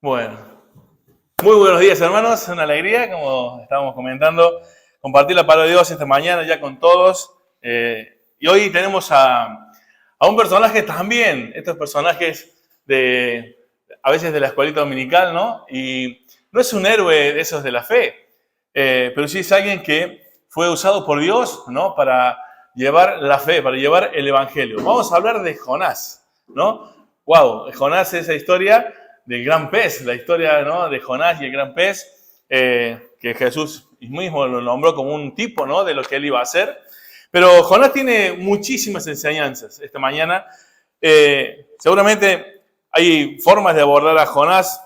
Bueno, muy buenos días hermanos, una alegría, como estábamos comentando, compartir la palabra de Dios esta mañana ya con todos. Y hoy tenemos a un personaje también, estos personajes a veces de la escuelita dominical, ¿no? Y no es un héroe de esos de la fe, pero sí es alguien que fue usado por Dios, ¿no? Para llevar la fe, para llevar el evangelio. Vamos a hablar de Jonás, ¿no? Wow, Jonás es esa historia del gran pez, la historia, ¿no?, de Jonás y el gran pez, que Jesús mismo lo nombró como un tipo, ¿no?, de lo que él iba a hacer. Pero Jonás tiene muchísimas enseñanzas esta mañana. Seguramente hay formas de abordar a Jonás.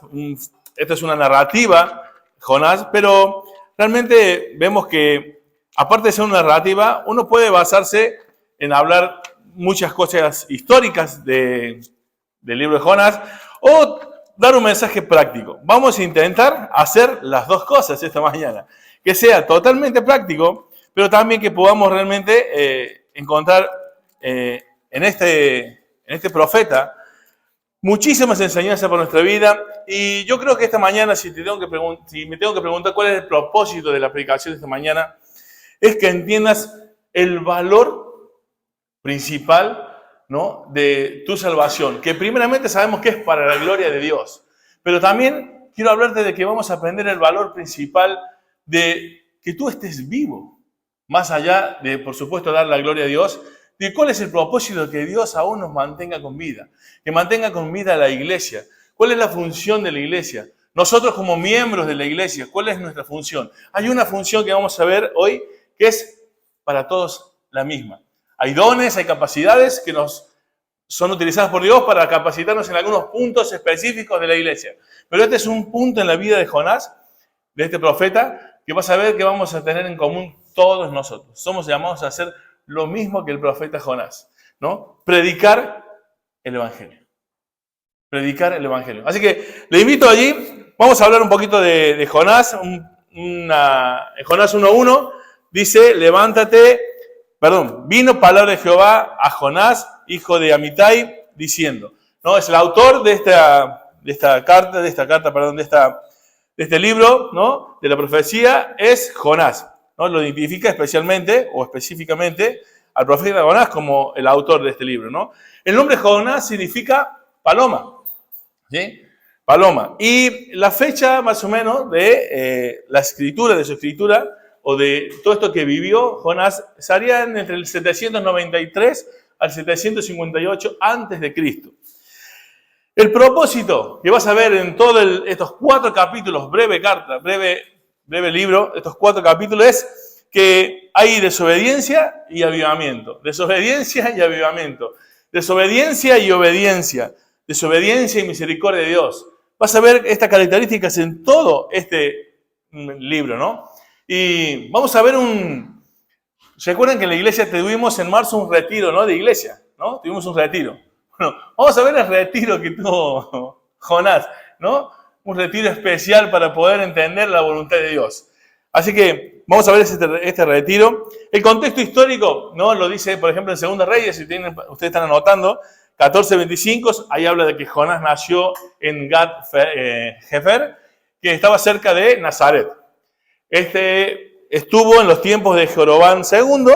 Esta es una narrativa, Jonás, pero realmente vemos que, aparte de ser una narrativa, uno puede basarse en hablar muchas cosas históricas del libro de Jonás o dar un mensaje práctico. Vamos a intentar hacer las dos cosas esta mañana. Que sea totalmente práctico, pero también que podamos realmente encontrar en este profeta muchísimas enseñanzas para nuestra vida. Y yo creo que esta mañana, si me tengo que preguntar cuál es el propósito de la predicación de esta mañana, es que entiendas el valor principal, ¿no?, de tu salvación, que primeramente sabemos que es para la gloria de Dios, pero también quiero hablarte de que vamos a aprender el valor principal de que tú estés vivo, más allá de, por supuesto, dar la gloria a Dios, de cuál es el propósito de que Dios aún nos mantenga con vida, que mantenga con vida a la iglesia. ¿Cuál es la función de la iglesia? Nosotros como miembros de la iglesia, ¿cuál es nuestra función? Hay una función que vamos a ver hoy que es para todos la misma. Hay dones, hay capacidades que son utilizadas por Dios para capacitarnos en algunos puntos específicos de la iglesia. Pero este es un punto en la vida de Jonás, de este profeta, que vas a ver que vamos a tener en común todos nosotros. Somos llamados a hacer lo mismo que el profeta Jonás, ¿no? Predicar el evangelio. Predicar el evangelio. Así que le invito allí, vamos a hablar un poquito de Jonás. En Jonás 1:1 dice, vino palabra de Jehová a Jonás, hijo de Amitai, diciendo, ¿no? Es el autor de este libro, ¿no?, de la profecía, es Jonás, ¿no? Lo identifica especialmente o específicamente al profeta Jonás como el autor de este libro, ¿no? El nombre Jonás significa paloma, ¿sí? Paloma. Y la fecha más o menos de su escritura, o de todo esto que vivió Jonás, estaría entre el 793 al 758 antes de Cristo. El propósito que vas a ver en todos estos 4 capítulos, breve libro, estos 4 capítulos, es que hay desobediencia y avivamiento. Desobediencia y avivamiento. Desobediencia y obediencia. Desobediencia y misericordia de Dios. Vas a ver estas características en todo este libro, ¿no? Y vamos a ver ¿se acuerdan que en la iglesia tuvimos en marzo un retiro, ¿no?, de iglesia, ¿no? Tuvimos un retiro. Bueno, vamos a ver el retiro que tuvo Jonás, ¿no? Un retiro especial para poder entender la voluntad de Dios. Así que vamos a ver este retiro. El contexto histórico, ¿no?, lo dice, por ejemplo, en Segunda Reyes, si ustedes están anotando, 14:25, ahí habla de que Jonás nació en Gat-Hefer, que estaba cerca de Nazaret. Estuvo en los tiempos de Jeroboam II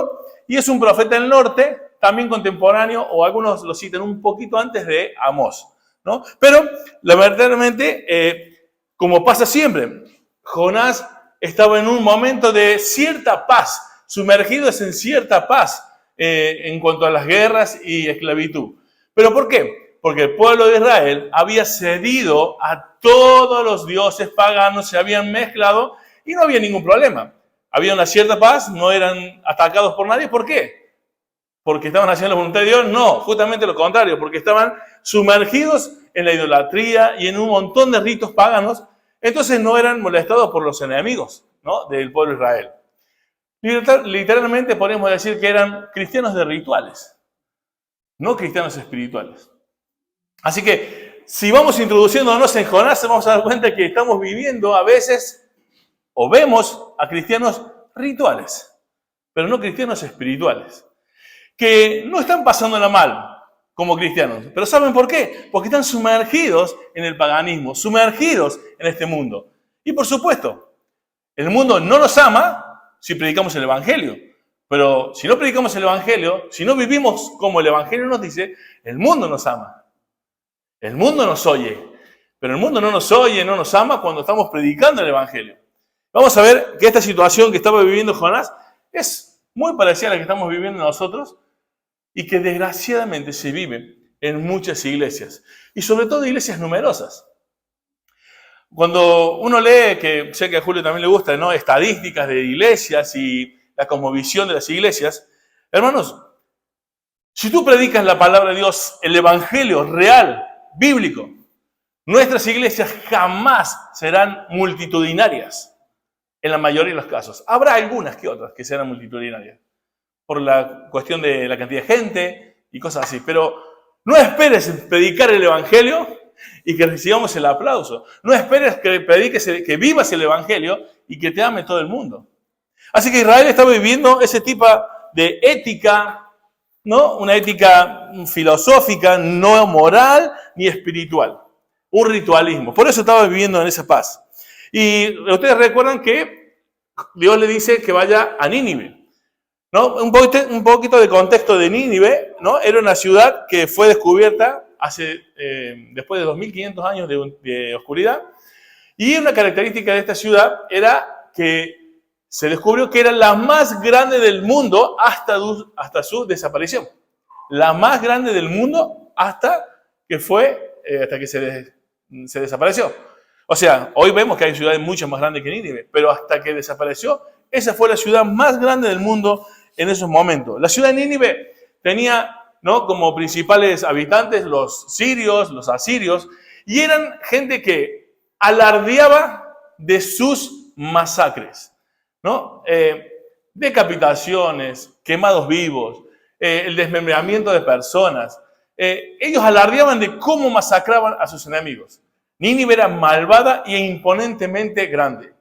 y es un profeta del norte, también contemporáneo, o algunos lo citan un poquito antes de Amós, ¿no? Pero, verdaderamente, como pasa siempre, Jonás estaba en un momento de cierta paz, sumergidos en cierta paz en cuanto a las guerras y esclavitud. ¿Pero por qué? Porque el pueblo de Israel había cedido a todos los dioses paganos, se habían mezclado y no había ningún problema. Había una cierta paz, no eran atacados por nadie. ¿Por qué? ¿Porque estaban haciendo la voluntad de Dios? No, justamente lo contrario, porque estaban sumergidos en la idolatría y en un montón de ritos paganos, entonces no eran molestados por los enemigos, ¿no?, del pueblo de Israel. Literalmente podemos decir que eran cristianos de rituales, no cristianos espirituales. Así que, si vamos introduciéndonos en Jonás, vamos a dar cuenta que estamos viviendo a veces, o vemos a cristianos rituales, pero no cristianos espirituales, que no están pasándola mal, como cristianos. ¿Pero saben por qué? Porque están sumergidos en el paganismo, sumergidos en este mundo. Y por supuesto, el mundo no nos ama si predicamos el Evangelio. Pero si no predicamos el Evangelio, si no vivimos como el Evangelio nos dice, el mundo nos ama. El mundo nos oye. Pero el mundo no nos oye, no nos ama cuando estamos predicando el Evangelio. Vamos a ver que esta situación que estaba viviendo Jonás es muy parecida a la que estamos viviendo nosotros y que desgraciadamente se vive en muchas iglesias. Y sobre todo iglesias numerosas. Cuando uno lee, que sé que a Julio también le gusta, ¿no?, estadísticas de iglesias y la cosmovisión de las iglesias, hermanos, si tú predicas la palabra de Dios, el Evangelio real, bíblico, nuestras iglesias jamás serán multitudinarias, en la mayoría de los casos. Habrá algunas que otras que serán multitudinarias, por la cuestión de la cantidad de gente y cosas así. Pero no esperes predicar el Evangelio y que recibamos el aplauso. No esperes que prediques, que vivas el Evangelio y que te ame todo el mundo. Así que Israel estaba viviendo ese tipo de ética, ¿no? Una ética filosófica, no moral ni espiritual. Un ritualismo. Por eso estaba viviendo en esa paz. Y ustedes recuerdan que Dios le dice que vaya a Nínive, ¿no? Un poquito de contexto de Nínive, ¿no? Era una ciudad que fue descubierta después de 2500 años de oscuridad. Y una característica de esta ciudad era que se descubrió que era la más grande del mundo hasta su desaparición. La más grande del mundo hasta que se desapareció. O sea, hoy vemos que hay ciudades mucho más grandes que Nínive, pero hasta que desapareció, esa fue la ciudad más grande del mundo en esos momentos. La ciudad de Nínive tenía, ¿no?, como principales habitantes los sirios, los asirios, y eran gente que alardeaba de sus masacres, ¿no? Decapitaciones, quemados vivos, el desmembramiento de personas. Ellos alardeaban de cómo masacraban a sus enemigos. Nínive era malvada e imponentemente grande.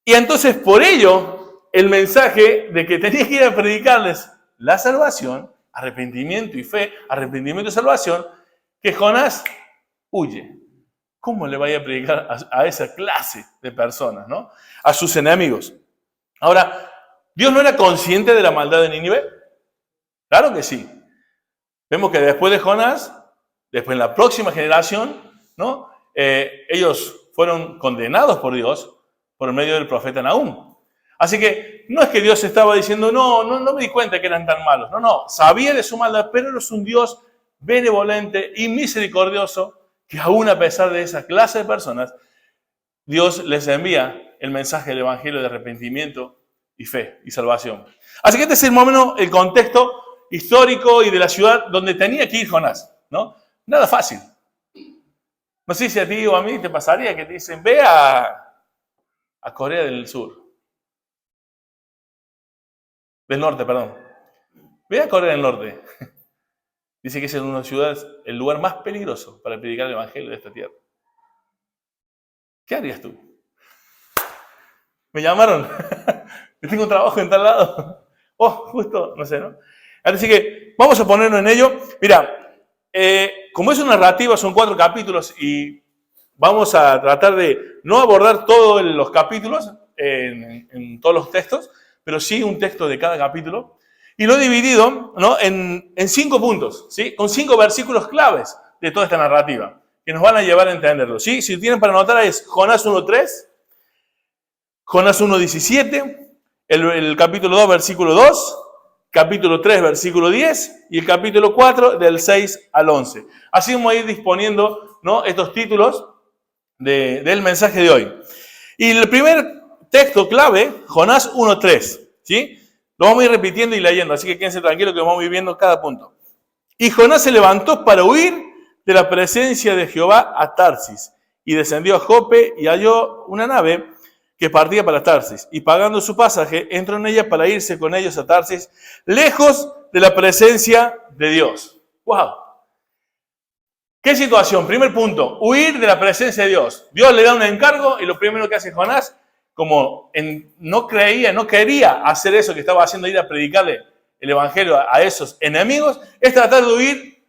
Y entonces por ello, el mensaje de que tenía que ir a predicarles la salvación, arrepentimiento y fe, arrepentimiento y salvación, que Jonás huye. ¿Cómo le vaya a predicar a esa clase de personas, ¿no? A sus enemigos. Ahora, ¿Dios no era consciente de la maldad de Nínive? Claro que sí. Vemos que después de Jonás, después en la próxima generación, ¿no?, ellos fueron condenados por Dios por medio del profeta Nahum. Así que no es que Dios estaba diciendo, no me di cuenta que eran tan malos. No, sabía de su maldad, pero es un Dios benevolente y misericordioso que aún a pesar de esa clase de personas, Dios les envía el mensaje del Evangelio de arrepentimiento y fe y salvación. Así que este es más o menos el contexto histórico y de la ciudad donde tenía que ir Jonás, ¿no? Nada fácil. No sé si a ti o a mí te pasaría que te dicen, ve a Corea del Sur. Del Norte, perdón. Ve a Corea del Norte. Dice que es en una ciudad el lugar más peligroso para predicar el Evangelio de esta tierra. ¿Qué harías tú? Me llamaron. Tengo un trabajo en tal lado. Oh, justo, no sé, ¿no? Así que vamos a ponernos en ello. Mira, como es una narrativa, son 4 capítulos y vamos a tratar de no abordar todos los capítulos en todos los textos, pero sí un texto de cada capítulo. Y lo he dividido, ¿no?, en 5 puntos, ¿sí?, con 5 versículos claves de toda esta narrativa, que nos van a llevar a entenderlo, ¿sí? Si tienen para anotar es Jonás 1.3, Jonás 1.17, el capítulo 2, versículo 2, capítulo 3, versículo 10, y el capítulo 4, del 6 al 11. Así vamos a ir disponiendo, ¿no?, estos títulos del mensaje de hoy. Y el primer texto clave, Jonás 1.3, ¿sí? Lo vamos a ir repitiendo y leyendo, así que quédense tranquilos que vamos a ir viendo cada punto. Y Jonás se levantó para huir de la presencia de Jehová a Tarsis, y descendió a Jope y halló una nave que partía para Tarsis, y pagando su pasaje, entró en ella para irse con ellos a Tarsis, lejos de la presencia de Dios. ¡Wow! ¿Qué situación? Primer punto, huir de la presencia de Dios. Dios le da un encargo y lo primero que hace Jonás, como no quería hacer eso que estaba haciendo, ir a predicarle el evangelio a esos enemigos es tratar de huir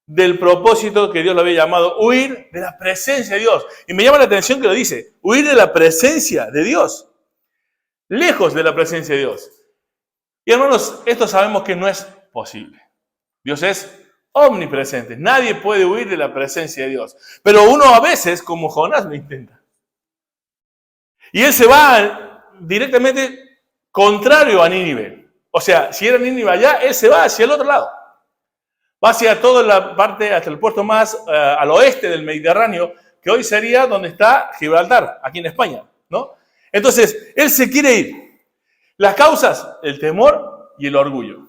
del propósito que Dios lo había llamado, huir de la presencia de Dios. Y me llama la atención que lo dice, huir de la presencia de Dios, lejos de la presencia de Dios. Y hermanos, esto sabemos que no es posible. Dios es omnipresente, nadie puede huir de la presencia de Dios. Pero uno a veces, como Jonás, lo intenta. Y él se va directamente contrario a Nínive. O sea, si era Nínive allá, él se va hacia el otro lado. Va hacia toda la parte, hasta el puerto más al oeste del Mediterráneo, que hoy sería donde está Gibraltar, aquí en España, ¿no? Entonces, él se quiere ir. Las causas, el temor y el orgullo.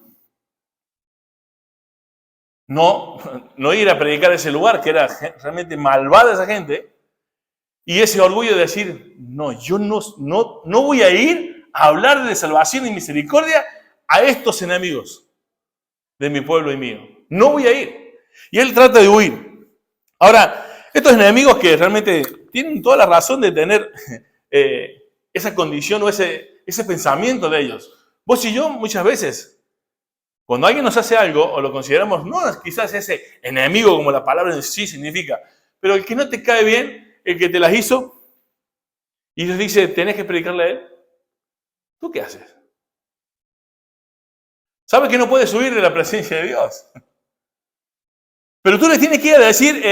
No ir a predicar a ese lugar, que era realmente malvada esa gente, y ese orgullo de decir, no, yo no voy a ir a hablar de salvación y misericordia a estos enemigos de mi pueblo y mío. No voy a ir. Y él trata de huir. Ahora, estos enemigos que realmente tienen toda la razón de tener esa condición o ese pensamiento de ellos. Vos y yo muchas veces, cuando alguien nos hace algo o lo consideramos, no quizás ese enemigo como la palabra en sí significa, pero el que no te cae bien, el que te las hizo, y Dios dice, tenés que predicarle a él, ¿tú qué haces? Sabes que no puedes huir de la presencia de Dios. Pero tú le tienes que ir a decir,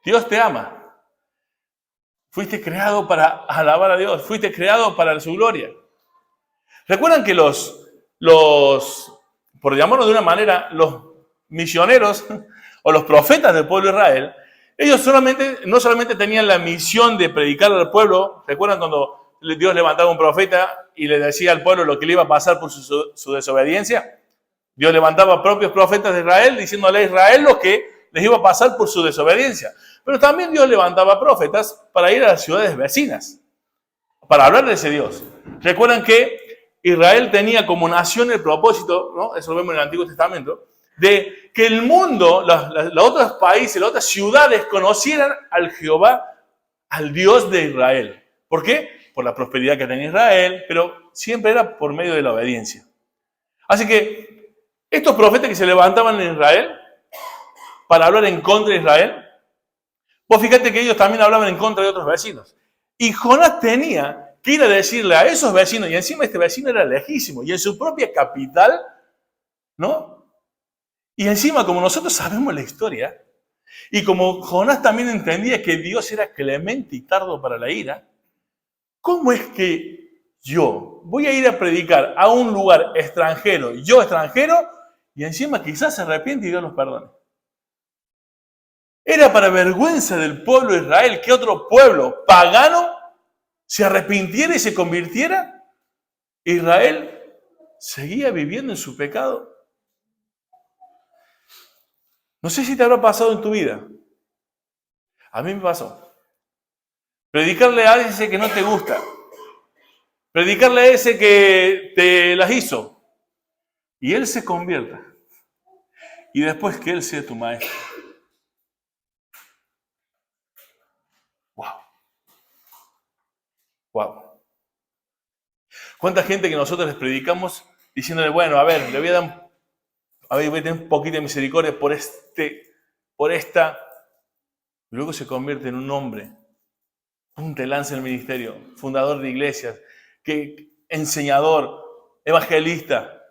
Dios te ama. Fuiste creado para alabar a Dios. Fuiste creado para su gloria. Recuerdan que por llamarlo de una manera, los misioneros o los profetas del pueblo de Israel, ellos no solamente tenían la misión de predicar al pueblo. ¿Recuerdan cuando Dios levantaba un profeta y le decía al pueblo lo que le iba a pasar por su desobediencia? Dios levantaba propios profetas de Israel diciéndole a Israel lo que les iba a pasar por su desobediencia. Pero también Dios levantaba profetas para ir a las ciudades vecinas, para hablar de ese Dios. Recuerdan que Israel tenía como nación el propósito, ¿no? Eso lo vemos en el Antiguo Testamento, de que el mundo, los otros países, las otras ciudades conocieran al Jehová, al Dios de Israel. ¿Por qué? Por la prosperidad que tenía Israel, pero siempre era por medio de la obediencia. Así que estos profetas que se levantaban en Israel para hablar en contra de Israel, vos fíjate que ellos también hablaban en contra de otros vecinos. Y Jonás tenía que ir a decirle a esos vecinos, y encima este vecino era lejísimo, y en su propia capital, ¿no? Y encima, como nosotros sabemos la historia, y como Jonás también entendía que Dios era clemente y tardo para la ira, ¿cómo es que yo voy a ir a predicar a un lugar extranjero, yo extranjero, y encima quizás se arrepiente y Dios los perdone? Era para vergüenza del pueblo de Israel que otro pueblo pagano se arrepintiera y se convirtiera. Israel seguía viviendo en su pecado. No sé si te habrá pasado en tu vida. A mí me pasó. Predicarle a ese que no te gusta. Predicarle a ese que te las hizo. Y él se convierta. Y después que él sea tu maestro. Wow. Wow. ¿Cuánta gente que nosotros les predicamos diciéndole, bueno, a ver, voy a tener un poquito de misericordia por esta. Y luego se convierte en un hombre, un te lanza en el ministerio, fundador de iglesias, enseñador, evangelista.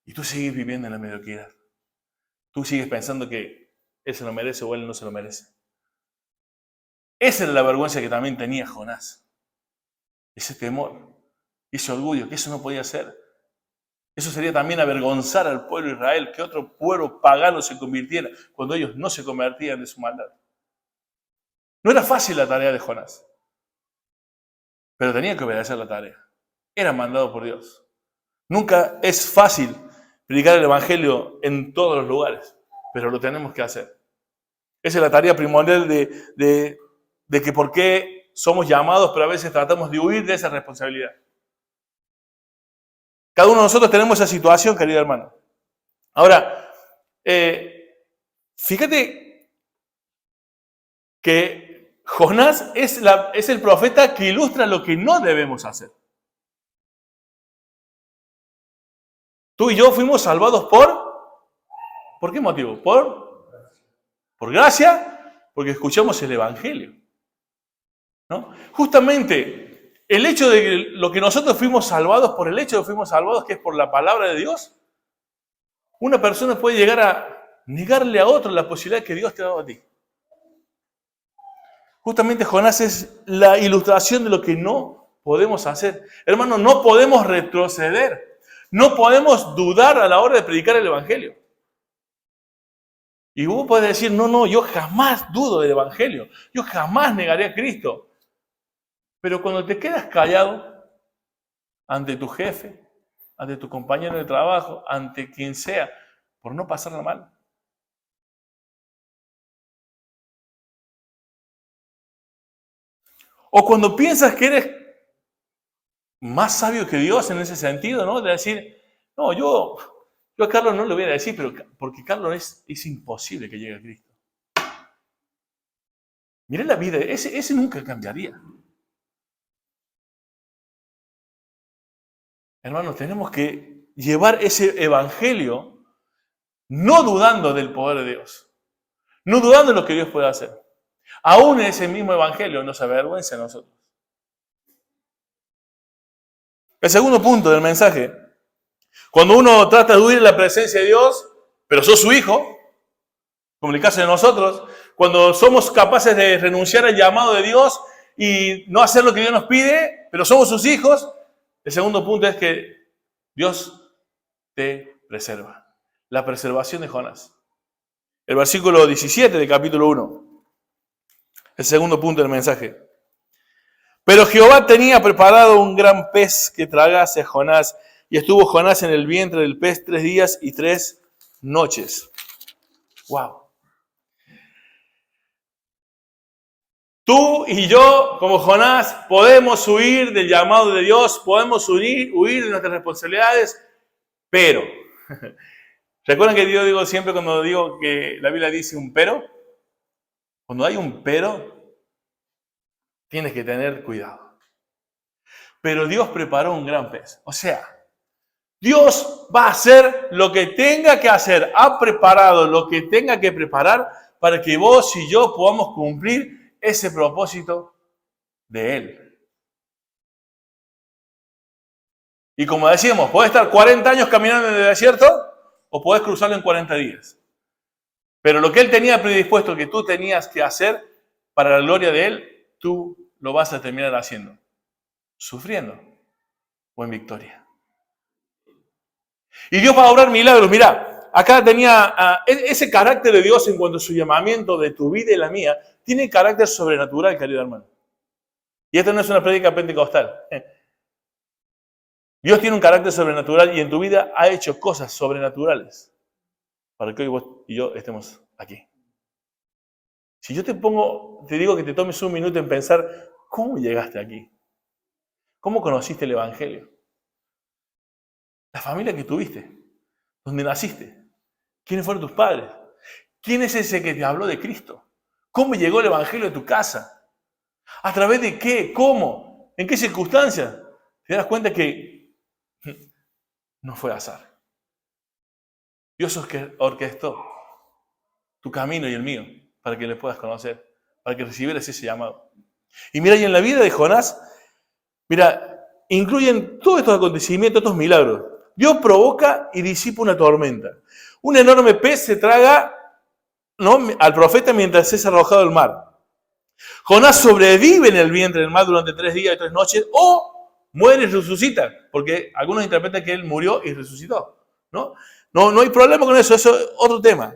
Y tú sigues viviendo en la mediocridad. Tú sigues pensando que él se lo merece o él no se lo merece. Esa era la vergüenza que también tenía Jonás. Ese temor, ese orgullo, que eso no podía ser. Eso sería también avergonzar al pueblo de Israel, que otro pueblo pagano se convirtiera cuando ellos no se convertían de su maldad. No era fácil la tarea de Jonás, pero tenía que obedecer la tarea. Era mandado por Dios. Nunca es fácil predicar el evangelio en todos los lugares, pero lo tenemos que hacer. Esa es la tarea primordial de que por qué somos llamados, pero a veces tratamos de huir de esa responsabilidad. Cada uno de nosotros tenemos esa situación, querido hermano. Ahora, fíjate que Jonás es el profeta que ilustra lo que no debemos hacer. Tú y yo fuimos salvados ¿por qué motivo? Por gracia, porque escuchamos el Evangelio, ¿no? Justamente el hecho de que lo que nosotros fuimos salvados, por el hecho de que fuimos salvados, que es por la palabra de Dios, una persona puede llegar a negarle a otro la posibilidad que Dios te ha dado a ti. Justamente Jonás es la ilustración de lo que no podemos hacer. Hermano, no podemos retroceder. No podemos dudar a la hora de predicar el Evangelio. Y vos podés decir, no, yo jamás dudo del Evangelio. Yo jamás negaré a Cristo. Pero cuando te quedas callado ante tu jefe, ante tu compañero de trabajo, ante quien sea, por no pasarla mal. O cuando piensas que eres más sabio que Dios en ese sentido, ¿no? De decir, no, yo a Carlos no le voy a decir, pero porque Carlos es imposible que llegue a Cristo. Mirá la vida, ese nunca cambiaría. Hermanos, tenemos que llevar ese evangelio no dudando del poder de Dios, no dudando de lo que Dios puede hacer. Aún ese mismo evangelio nos avergüenza a nosotros. El segundo punto del mensaje, cuando uno trata de huir de la presencia de Dios, pero sos su hijo, como en el caso de nosotros, cuando somos capaces de renunciar al llamado de Dios y no hacer lo que Dios nos pide, pero somos sus hijos, el segundo punto es que Dios te preserva. La preservación de Jonás. El versículo 17 del capítulo 1. El segundo punto del mensaje. Pero Jehová tenía preparado un gran pez que tragase a Jonás, y estuvo Jonás en el vientre del pez 3 días y 3 noches. ¡Wow! Tú y yo, como Jonás, podemos huir del llamado de Dios, podemos huir de nuestras responsabilidades, pero, ¿recuerdan que yo digo siempre cuando digo que la Biblia dice un pero? Cuando hay un pero, tienes que tener cuidado. Pero Dios preparó un gran pez. O sea, Dios va a hacer lo que tenga que hacer, ha preparado lo que tenga que preparar para que vos y yo podamos cumplir ese propósito de Él. Y como decíamos, podés estar 40 años caminando en el desierto o podés cruzarlo en 40 días. Pero lo que Él tenía predispuesto que tú tenías que hacer para la gloria de Él, tú lo vas a terminar haciendo. Sufriendo o en victoria. Y Dios va a obrar milagros. Mirá, acá tenía ese carácter de Dios en cuanto a su llamamiento de tu vida y la mía, tiene carácter sobrenatural, querido hermano. Y esto no es una prédica pentecostal. Dios tiene un carácter sobrenatural y en tu vida ha hecho cosas sobrenaturales para que hoy vos y yo estemos aquí. Si yo te digo que te tomes un minuto en pensar, ¿cómo llegaste aquí? ¿Cómo conociste el Evangelio? La familia que tuviste, donde naciste, quiénes fueron tus padres, quién es ese que te habló de Cristo, cómo llegó el Evangelio a tu casa, a través de qué, cómo, en qué circunstancias. Te das cuenta que no fue azar. Dios orquestó tu camino y el mío para que le puedas conocer, para que recibieras ese llamado. Y mira, y en la vida de Jonás, mira, incluyen todos estos acontecimientos, estos milagros. Dios provoca y disipa una tormenta. Un enorme pez se traga, ¿no?, al profeta mientras es arrojado al mar. Jonás sobrevive en el vientre del mar durante 3 días y 3 noches o muere y resucita, porque algunos interpretan que él murió y resucitó. No hay problema con eso, eso es otro tema.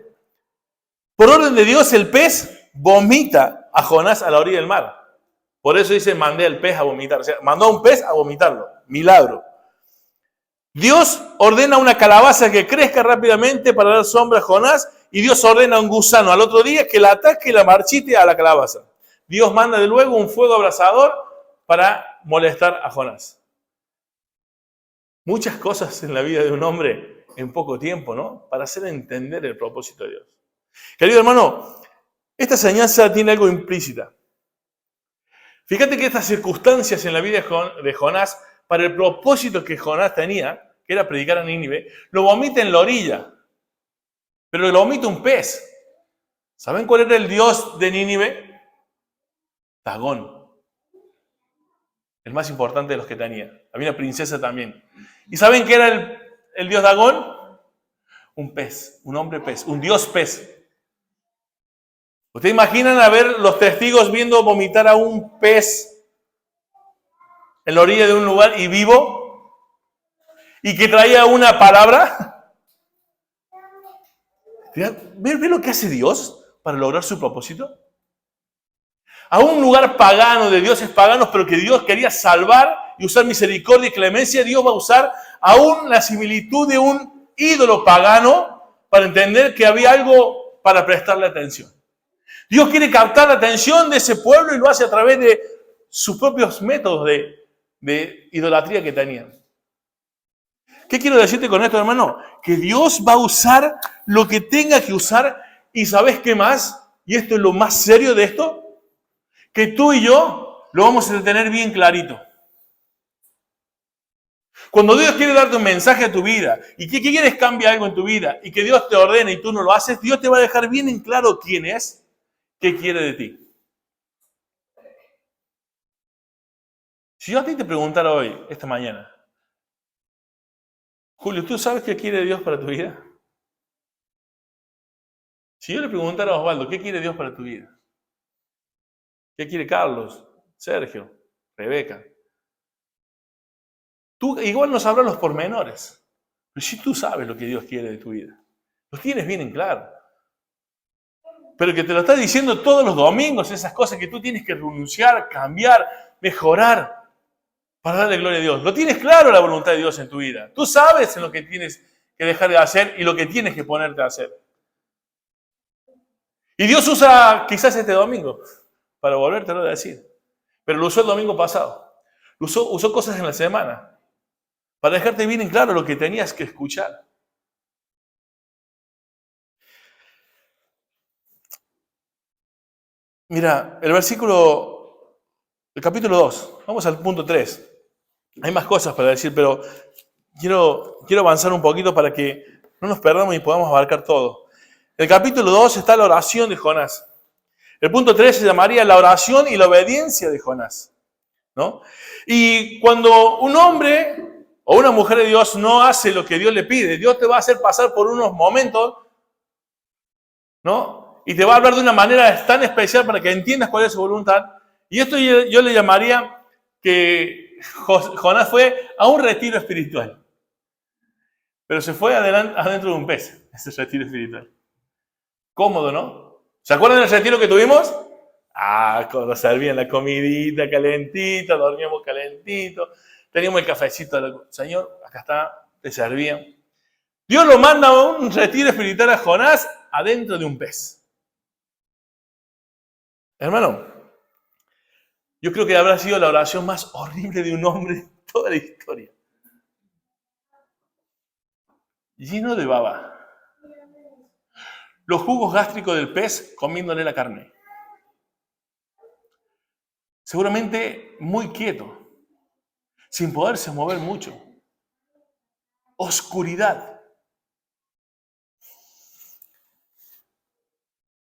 Por orden de Dios, el pez vomita a Jonás a la orilla del mar. Por eso dice, mandé al pez a vomitar. O sea, mandó a un pez a vomitarlo. Milagro. Dios ordena una calabaza que crezca rápidamente para dar sombra a Jonás y Dios ordena a un gusano al otro día que la ataque y la marchite a la calabaza. Dios manda de luego un fuego abrasador para molestar a Jonás. Muchas cosas en la vida de un hombre en poco tiempo, ¿no? Para hacer entender el propósito de Dios. Querido hermano, esta enseñanza tiene algo implícita. Fíjate que estas circunstancias en la vida de Jonás, para el propósito que Jonás tenía, que era predicar a Nínive, lo vomita en la orilla, pero lo vomita un pez. ¿Saben cuál era el dios de Nínive? Dagón, el más importante de los que tenía. Había una princesa también. ¿Y saben qué era el dios Dagón? Un pez, un hombre pez, un dios pez. ¿Ustedes imaginan a ver los testigos viendo vomitar a un pez en la orilla de un lugar y vivo? ¿Y que traía una palabra? ¿Ve lo que hace Dios para lograr su propósito? A un lugar pagano, de dioses paganos, pero que Dios quería salvar y usar misericordia y clemencia, Dios va a usar aún la similitud de un ídolo pagano para entender que había algo para prestarle atención. Dios quiere captar la atención de ese pueblo y lo hace a través de sus propios métodos de idolatría que tenían. ¿Qué quiero decirte con esto, hermano? Que Dios va a usar lo que tenga que usar. ¿Y sabes qué más? Y esto es lo más serio de esto. Que tú y yo lo vamos a tener bien clarito. Cuando Dios quiere darte un mensaje a tu vida y que quieres cambiar algo en tu vida y que Dios te ordene y tú no lo haces, Dios te va a dejar bien en claro quién es, qué quiere de ti. Si yo a ti te preguntara hoy, esta mañana, Julio, ¿tú sabes qué quiere Dios para tu vida? Si yo le preguntara a Osvaldo, ¿qué quiere Dios para tu vida? ¿Qué quiere Carlos, Sergio, Rebeca? Tú igual no sabrás los pormenores, pero si tú sabes lo que Dios quiere de tu vida, lo tienes bien en claro. Pero que te lo está diciendo todos los domingos, esas cosas que tú tienes que renunciar, cambiar, mejorar, para darle gloria a Dios. Lo tienes claro la voluntad de Dios en tu vida. Tú sabes en lo que tienes que dejar de hacer y lo que tienes que ponerte a hacer. Y Dios usa quizás este domingo para volvértelo a decir. Pero lo usó el domingo pasado. Usó cosas en la semana para dejarte bien en claro lo que tenías que escuchar. Mira, el capítulo 2, vamos al punto 3. Hay más cosas para decir, pero quiero avanzar un poquito para que no nos perdamos y podamos abarcar todo. En el capítulo 2 está la oración de Jonás. El punto 3 se llamaría la oración y la obediencia de Jonás, ¿no? Y cuando un hombre o una mujer de Dios no hace lo que Dios le pide, Dios te va a hacer pasar por unos momentos, ¿no? Y te va a hablar de una manera tan especial para que entiendas cuál es su voluntad. Y esto yo le llamaría que Jonás fue a un retiro espiritual. Pero se fue adentro de un pez, ese retiro espiritual. Cómodo, ¿no? ¿Se acuerdan del retiro que tuvimos? Cuando servían la comidita calentita, dormíamos calentito, teníamos el cafecito. Señor, acá está, te servían. Dios lo manda a un retiro espiritual a Jonás adentro de un pez. Hermano, yo creo que habrá sido la oración más horrible de un hombre en toda la historia. Lleno de baba. Los jugos gástricos del pez comiéndole la carne. Seguramente muy quieto, sin poderse mover mucho. Oscuridad.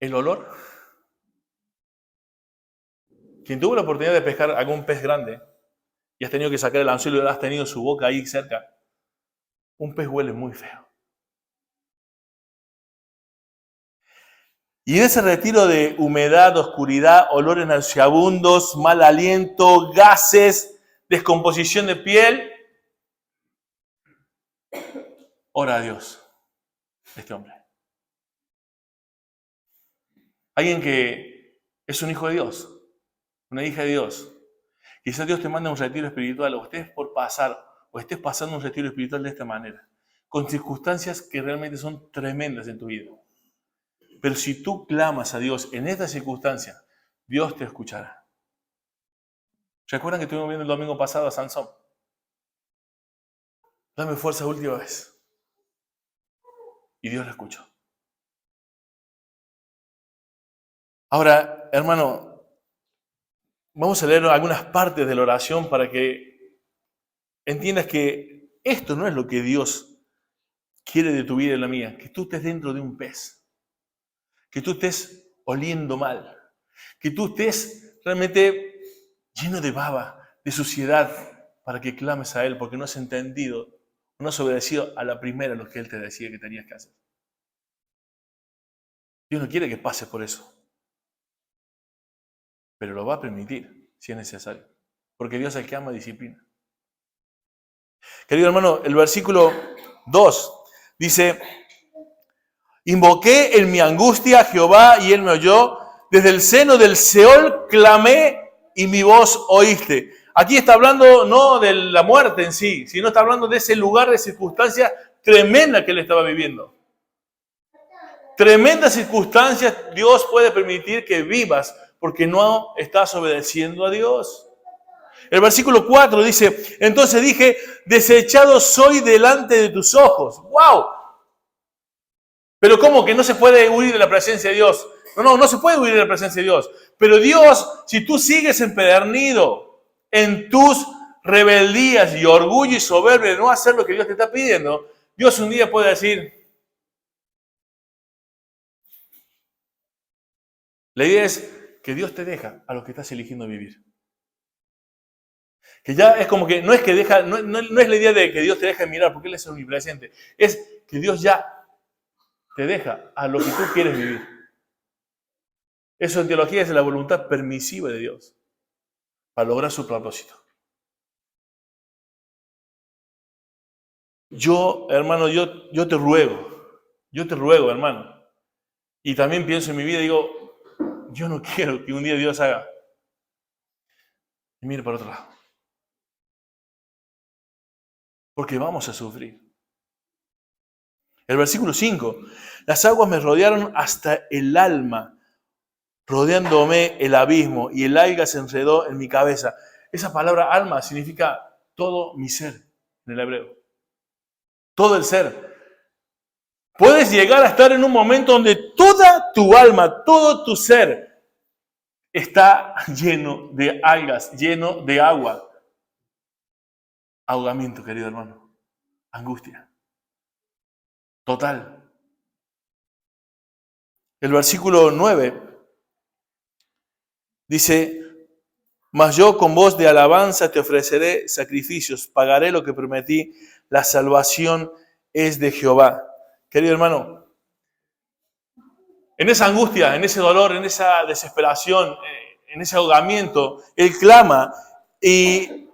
El olor. Quien tuvo la oportunidad de pescar algún pez grande y has tenido que sacar el anzuelo y has tenido su boca ahí cerca, un pez huele muy feo. Y en ese retiro de humedad, oscuridad, olores nauseabundos, mal aliento, gases, descomposición de piel, ora a Dios, este hombre. Alguien que es un hijo de Dios, una hija de Dios. Quizás Dios te manda un retiro espiritual o estés por pasar o estés pasando un retiro espiritual de esta manera, con circunstancias que realmente son tremendas en tu vida. Pero si tú clamas a Dios en estas circunstancias, Dios te escuchará. ¿Recuerdan que estuvimos viendo el domingo pasado a Sansón? Dame fuerza última vez. Y Dios lo escuchó. Ahora, hermano, vamos a leer algunas partes de la oración para que entiendas que esto no es lo que Dios quiere de tu vida y la mía, que tú estés dentro de un pez, que tú estés oliendo mal, que tú estés realmente lleno de baba, de suciedad, para que clames a Él, porque no has entendido, no has obedecido a la primera lo que Él te decía que tenías que hacer. Dios no quiere que pases por eso, pero lo va a permitir si es necesario, porque Dios es el que ama disciplina. Querido hermano, el versículo 2 dice: invoqué en mi angustia a Jehová y Él me oyó. Desde el seno del Seol clamé y mi voz oíste. Aquí está hablando no de la muerte en sí, sino está hablando de ese lugar de circunstancia tremenda que él estaba viviendo. Tremendas circunstancias Dios puede permitir que vivas porque no estás obedeciendo a Dios. El versículo 4 dice: entonces dije, desechado soy delante de tus ojos. ¡Wow! Pero ¿cómo que no se puede huir de la presencia de Dios? No se puede huir de la presencia de Dios. Pero Dios, si tú sigues empedernido en tus rebeldías y orgullo y soberbia de no hacer lo que Dios te está pidiendo, Dios un día puede decir... La idea es que Dios te deja a lo que estás eligiendo vivir. Que ya es como que no es que deja, no es la idea de que Dios te deja mirar porque Él es omnipresente. Es que Dios ya te deja a lo que tú quieres vivir. Eso en teología es la voluntad permisiva de Dios para lograr su propósito. Hermano, yo te ruego, hermano. Y también pienso en mi vida y digo, yo no quiero que un día Dios haga. Y mire para otro lado. Porque vamos a sufrir. El versículo 5. Las aguas me rodearon hasta el alma, rodeándome el abismo, y el alga se enredó en mi cabeza. Esa palabra alma significa todo mi ser en el hebreo. Todo el ser. Puedes llegar a estar en un momento donde toda tu alma, todo tu ser está lleno de algas, lleno de agua. Ahogamiento, querido hermano. Angustia. Total. El versículo 9 dice: mas yo con voz de alabanza te ofreceré sacrificios, pagaré lo que prometí, la salvación es de Jehová. Querido hermano, en esa angustia, en ese dolor, en esa desesperación, en ese ahogamiento, él clama y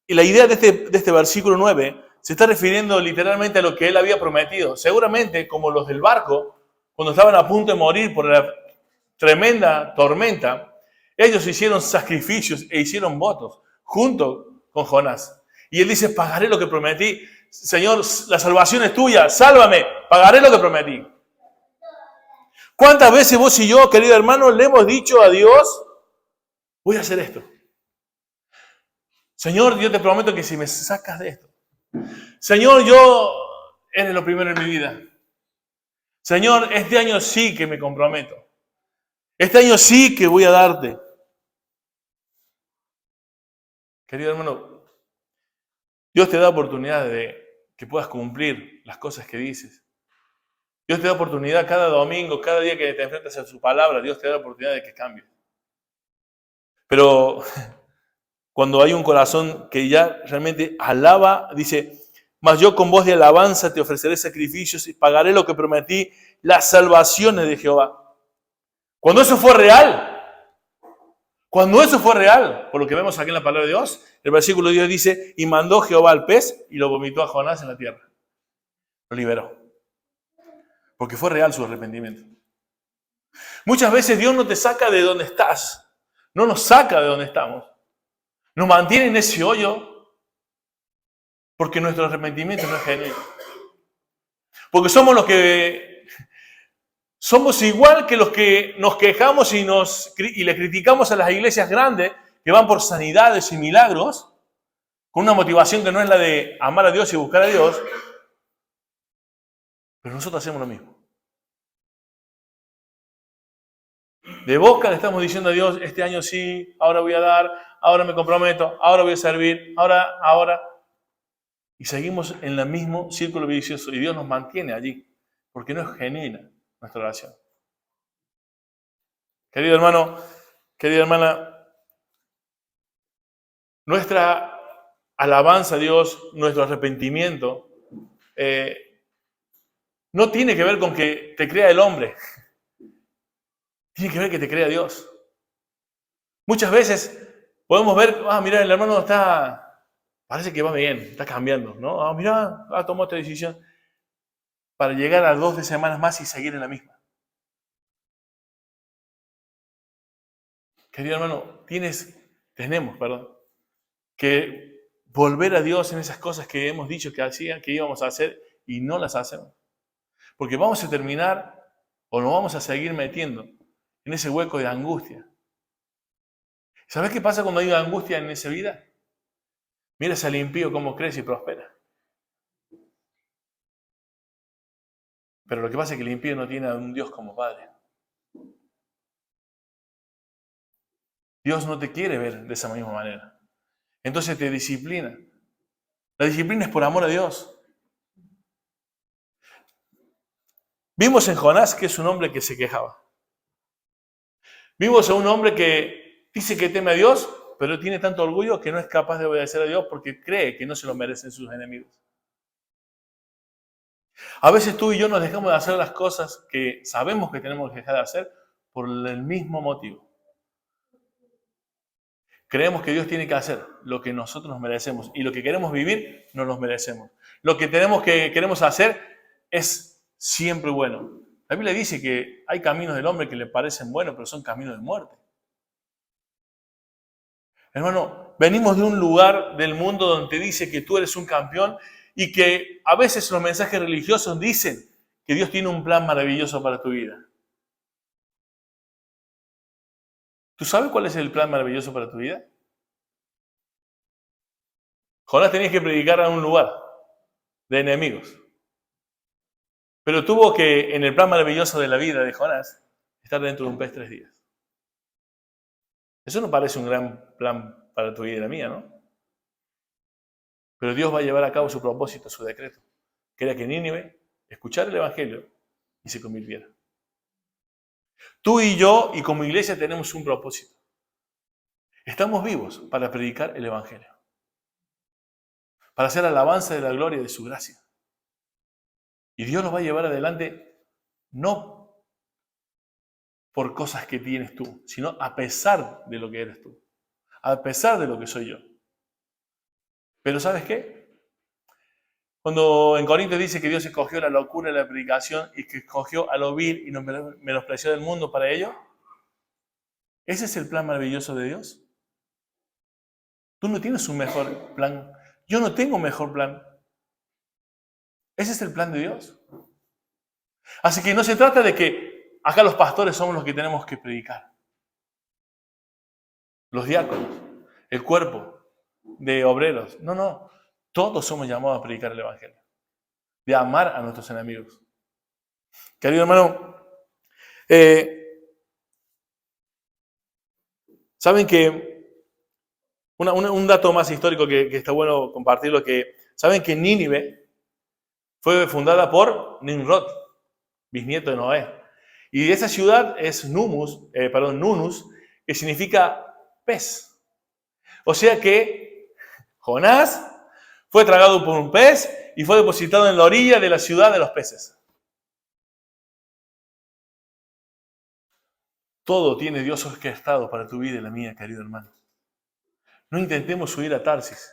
la idea de este versículo 9 se está refiriendo literalmente a lo que él había prometido. Seguramente como los del barco, cuando estaban a punto de morir por la tremenda tormenta, ellos hicieron sacrificios e hicieron votos junto con Jonás. Y él dice, pagaré lo que prometí. Señor, la salvación es tuya, sálvame, pagaré lo que prometí. ¿Cuántas veces vos y yo, querido hermano, le hemos dicho a Dios, voy a hacer esto? Señor, yo te prometo que si me sacas de esto. Señor, eres lo primero en mi vida. Señor, este año sí que me comprometo. Este año sí que voy a darte. Querido hermano, Dios te da oportunidad de que puedas cumplir las cosas que dices. Dios te da oportunidad cada domingo, cada día que te enfrentas a su palabra, Dios te da la oportunidad de que cambies. Pero cuando hay un corazón que ya realmente alaba, dice, mas yo con voz de alabanza te ofreceré sacrificios y pagaré lo que prometí, las salvaciones de Jehová. Cuando eso fue real, por lo que vemos aquí en la palabra de Dios, el versículo 10 dice, y mandó Jehová al pez y lo vomitó a Jonás en la tierra. Lo liberó. Porque fue real su arrepentimiento. Muchas veces Dios no te saca de donde estás. No nos saca de donde estamos. Nos mantiene en ese hoyo porque nuestro arrepentimiento no es genuino. Porque somos igual que los que nos quejamos y le criticamos a las iglesias grandes que van por sanidades y milagros con una motivación que no es la de amar a Dios y buscar a Dios. Pero nosotros hacemos lo mismo. De boca le estamos diciendo a Dios, este año sí, ahora voy a dar, ahora me comprometo, ahora voy a servir, ahora. Y seguimos en el mismo círculo vicioso y Dios nos mantiene allí, porque no es genuina nuestra oración. Querido hermano, querida hermana, nuestra alabanza a Dios, nuestro arrepentimiento, no tiene que ver con que te crea el hombre, tiene que ver que te crea Dios. Muchas veces podemos ver, mira, el hermano parece que va bien, está cambiando, ¿no? Mira, tomó esta decisión para llegar a 2 semanas más y seguir en la misma. Querido hermano, tenemos que volver a Dios en esas cosas que hemos dicho que íbamos a hacer y no las hacemos. Porque vamos a terminar o nos vamos a seguir metiendo en ese hueco de angustia. ¿Sabes qué pasa cuando hay angustia en esa vida? Miras al impío cómo crece y prospera. Pero lo que pasa es que el impío no tiene a un Dios como Padre. Dios no te quiere ver de esa misma manera. Entonces te disciplina. La disciplina es por amor a Dios. Vimos en Jonás que es un hombre que se quejaba. Vimos a un hombre que dice que teme a Dios, pero tiene tanto orgullo que no es capaz de obedecer a Dios porque cree que no se lo merecen sus enemigos. A veces tú y yo nos dejamos de hacer las cosas que sabemos que tenemos que dejar de hacer por el mismo motivo. Creemos que Dios tiene que hacer lo que nosotros nos merecemos y lo que queremos vivir no nos merecemos. Lo que queremos hacer es siempre bueno. La Biblia dice que hay caminos del hombre que le parecen buenos, pero son caminos de muerte. Hermano, venimos de un lugar del mundo donde te dice que tú eres un campeón y que a veces los mensajes religiosos dicen que Dios tiene un plan maravilloso para tu vida. ¿Tú sabes cuál es el plan maravilloso para tu vida? Jonás tenía que predicar a un lugar de enemigos. Pero tuvo que, en el plan maravilloso de la vida de Jonás, estar dentro de un pez 3 días. Eso no parece un gran plan para tu vida y la mía, ¿no? Pero Dios va a llevar a cabo su propósito, su decreto, que era que Nínive escuchara el Evangelio y se convirtiera. Tú y yo, y como iglesia, tenemos un propósito. Estamos vivos para predicar el Evangelio, para hacer alabanza de la gloria de su gracia. Y Dios lo va a llevar adelante no por cosas que tienes tú, sino a pesar de lo que eres tú, a pesar de lo que soy yo. Pero ¿sabes qué? Cuando en Corintios dice que Dios escogió la locura de la predicación y que escogió a lo vil y nos menospreció del mundo para ello, ¿ese es el plan maravilloso de Dios? Tú no tienes un mejor plan. Yo no tengo un mejor plan. Ese es el plan de Dios. Así que no se trata de que acá los pastores somos los que tenemos que predicar. Los diáconos, el cuerpo de obreros. No. Todos somos llamados a predicar el Evangelio. De amar a nuestros enemigos. Querido hermano, saben que un dato más histórico que está bueno compartirlo, que saben que Nínive fue fundada por Nimrod, bisnieto de Noé. Y esa ciudad es Nunus, que significa pez. O sea que Jonás fue tragado por un pez y fue depositado en la orilla de la ciudad de los peces. Todo tiene Dios orquestado para tu vida y la mía, querido hermano. No intentemos huir a Tarsis.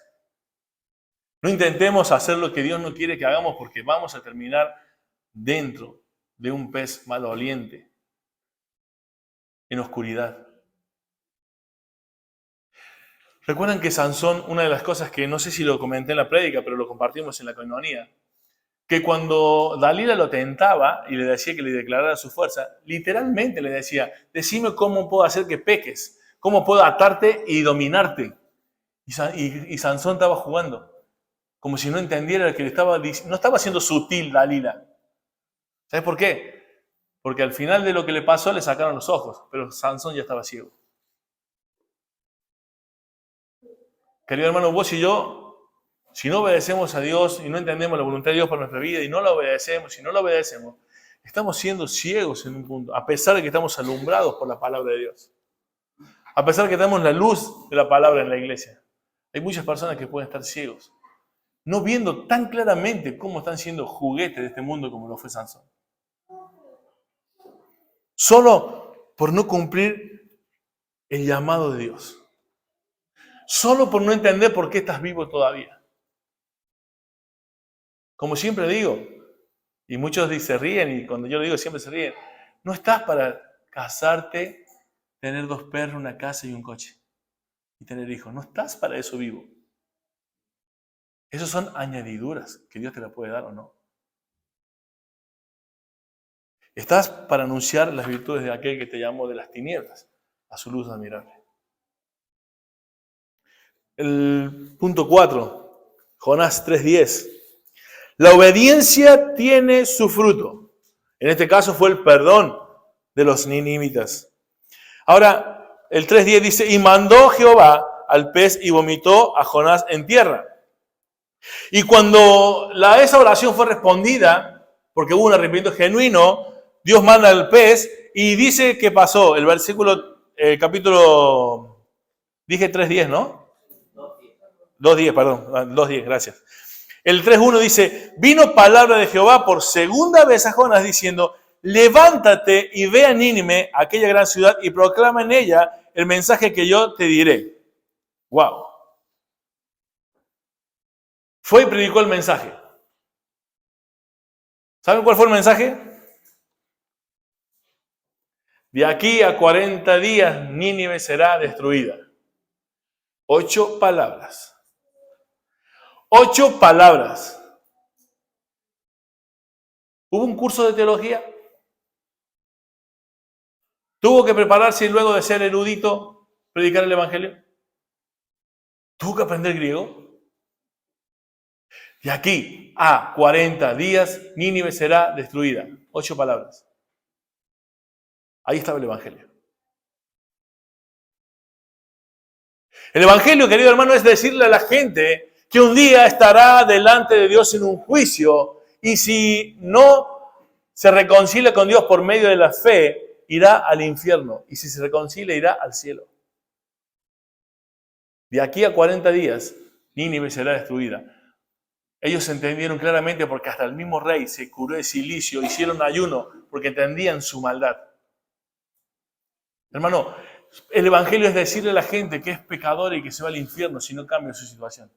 No intentemos hacer lo que Dios no quiere que hagamos porque vamos a terminar dentro de un pez maloliente, en oscuridad. Recuerdan que Sansón, una de las cosas que no sé si lo comenté en la prédica, pero lo compartimos en la coinonía, que cuando Dalila lo tentaba y le decía que le declarara su fuerza, literalmente le decía, decime cómo puedo hacer que peques, cómo puedo atarte y dominarte. Y Sansón estaba jugando, como si no entendiera que le estaba diciendo, no estaba siendo sutil Dalila. ¿Sabes por qué? Porque al final de lo que le pasó le sacaron los ojos, pero Sansón ya estaba ciego. Querido hermano, vos y yo si no obedecemos a Dios y no entendemos la voluntad de Dios para nuestra vida y no la obedecemos, si no la obedecemos, estamos siendo ciegos en un punto, a pesar de que estamos alumbrados por la palabra de Dios. A pesar de que tenemos la luz de la palabra en la iglesia. Hay muchas personas que pueden estar ciegos, no viendo tan claramente cómo están siendo juguetes de este mundo como lo fue Sansón. Solo por no cumplir el llamado de Dios. Solo por no entender por qué estás vivo todavía. Como siempre digo, y muchos se ríen, y cuando yo lo digo siempre se ríen, no estás para casarte, tener 2 perros, una casa y un coche, y tener hijos. No estás para eso vivo. Esas son añadiduras que Dios te la puede dar o no. Estás para anunciar las virtudes de aquel que te llamó de las tinieblas a su luz admirable. El punto 4, Jonás 3:10. La obediencia tiene su fruto. En este caso fue el perdón de los ninivitas. Ahora, el 3:10 dice, y mandó Jehová al pez y vomitó a Jonás en tierra. Y cuando esa oración fue respondida, porque hubo un arrepentimiento genuino, Dios manda al pez y dice que pasó. El versículo, capítulo, dije 3:10, ¿no? 2:10, perdón, 2:10, gracias. El 3:1 dice, vino palabra de Jehová por segunda vez a Jonás diciendo, levántate y ve a Nínive, aquella gran ciudad, y proclama en ella el mensaje que yo te diré. ¡Wow! Fue y predicó el mensaje. ¿Saben cuál fue el mensaje? De aquí a 40 días Nínive será destruida. 8 palabras. 8 palabras. ¿Hubo un curso de teología? ¿Tuvo que prepararse y luego de ser erudito predicar el evangelio? ¿Tuvo que aprender griego? De aquí a 40 días Nínive será destruida. 8 palabras. Ahí estaba el evangelio. El evangelio, querido hermano, es decirle a la gente que un día estará delante de Dios en un juicio y si no se reconcilia con Dios por medio de la fe, irá al infierno y si se reconcilia irá al cielo. De aquí a 40 días, Nínive será destruida. Ellos entendieron claramente porque hasta el mismo rey se curó de cilicio, hicieron ayuno porque entendían su maldad. Hermano, el evangelio es decirle a la gente que es pecadora y que se va al infierno si no cambia su situación.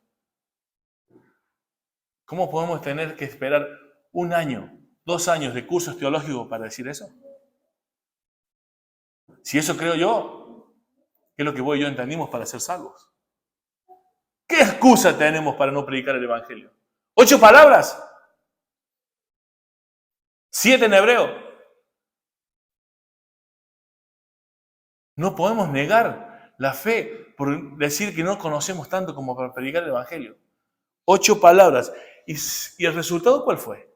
¿Cómo podemos tener que esperar 1 año, 2 años de cursos teológicos para decir eso? Si eso creo yo, ¿qué es lo que vos y yo entendimos para ser salvos? ¿Qué excusa tenemos para no predicar el evangelio? 8 palabras. 7 en hebreo. No podemos negar la fe por decir que no conocemos tanto como para predicar el evangelio. 8 palabras. ¿Y el resultado cuál fue?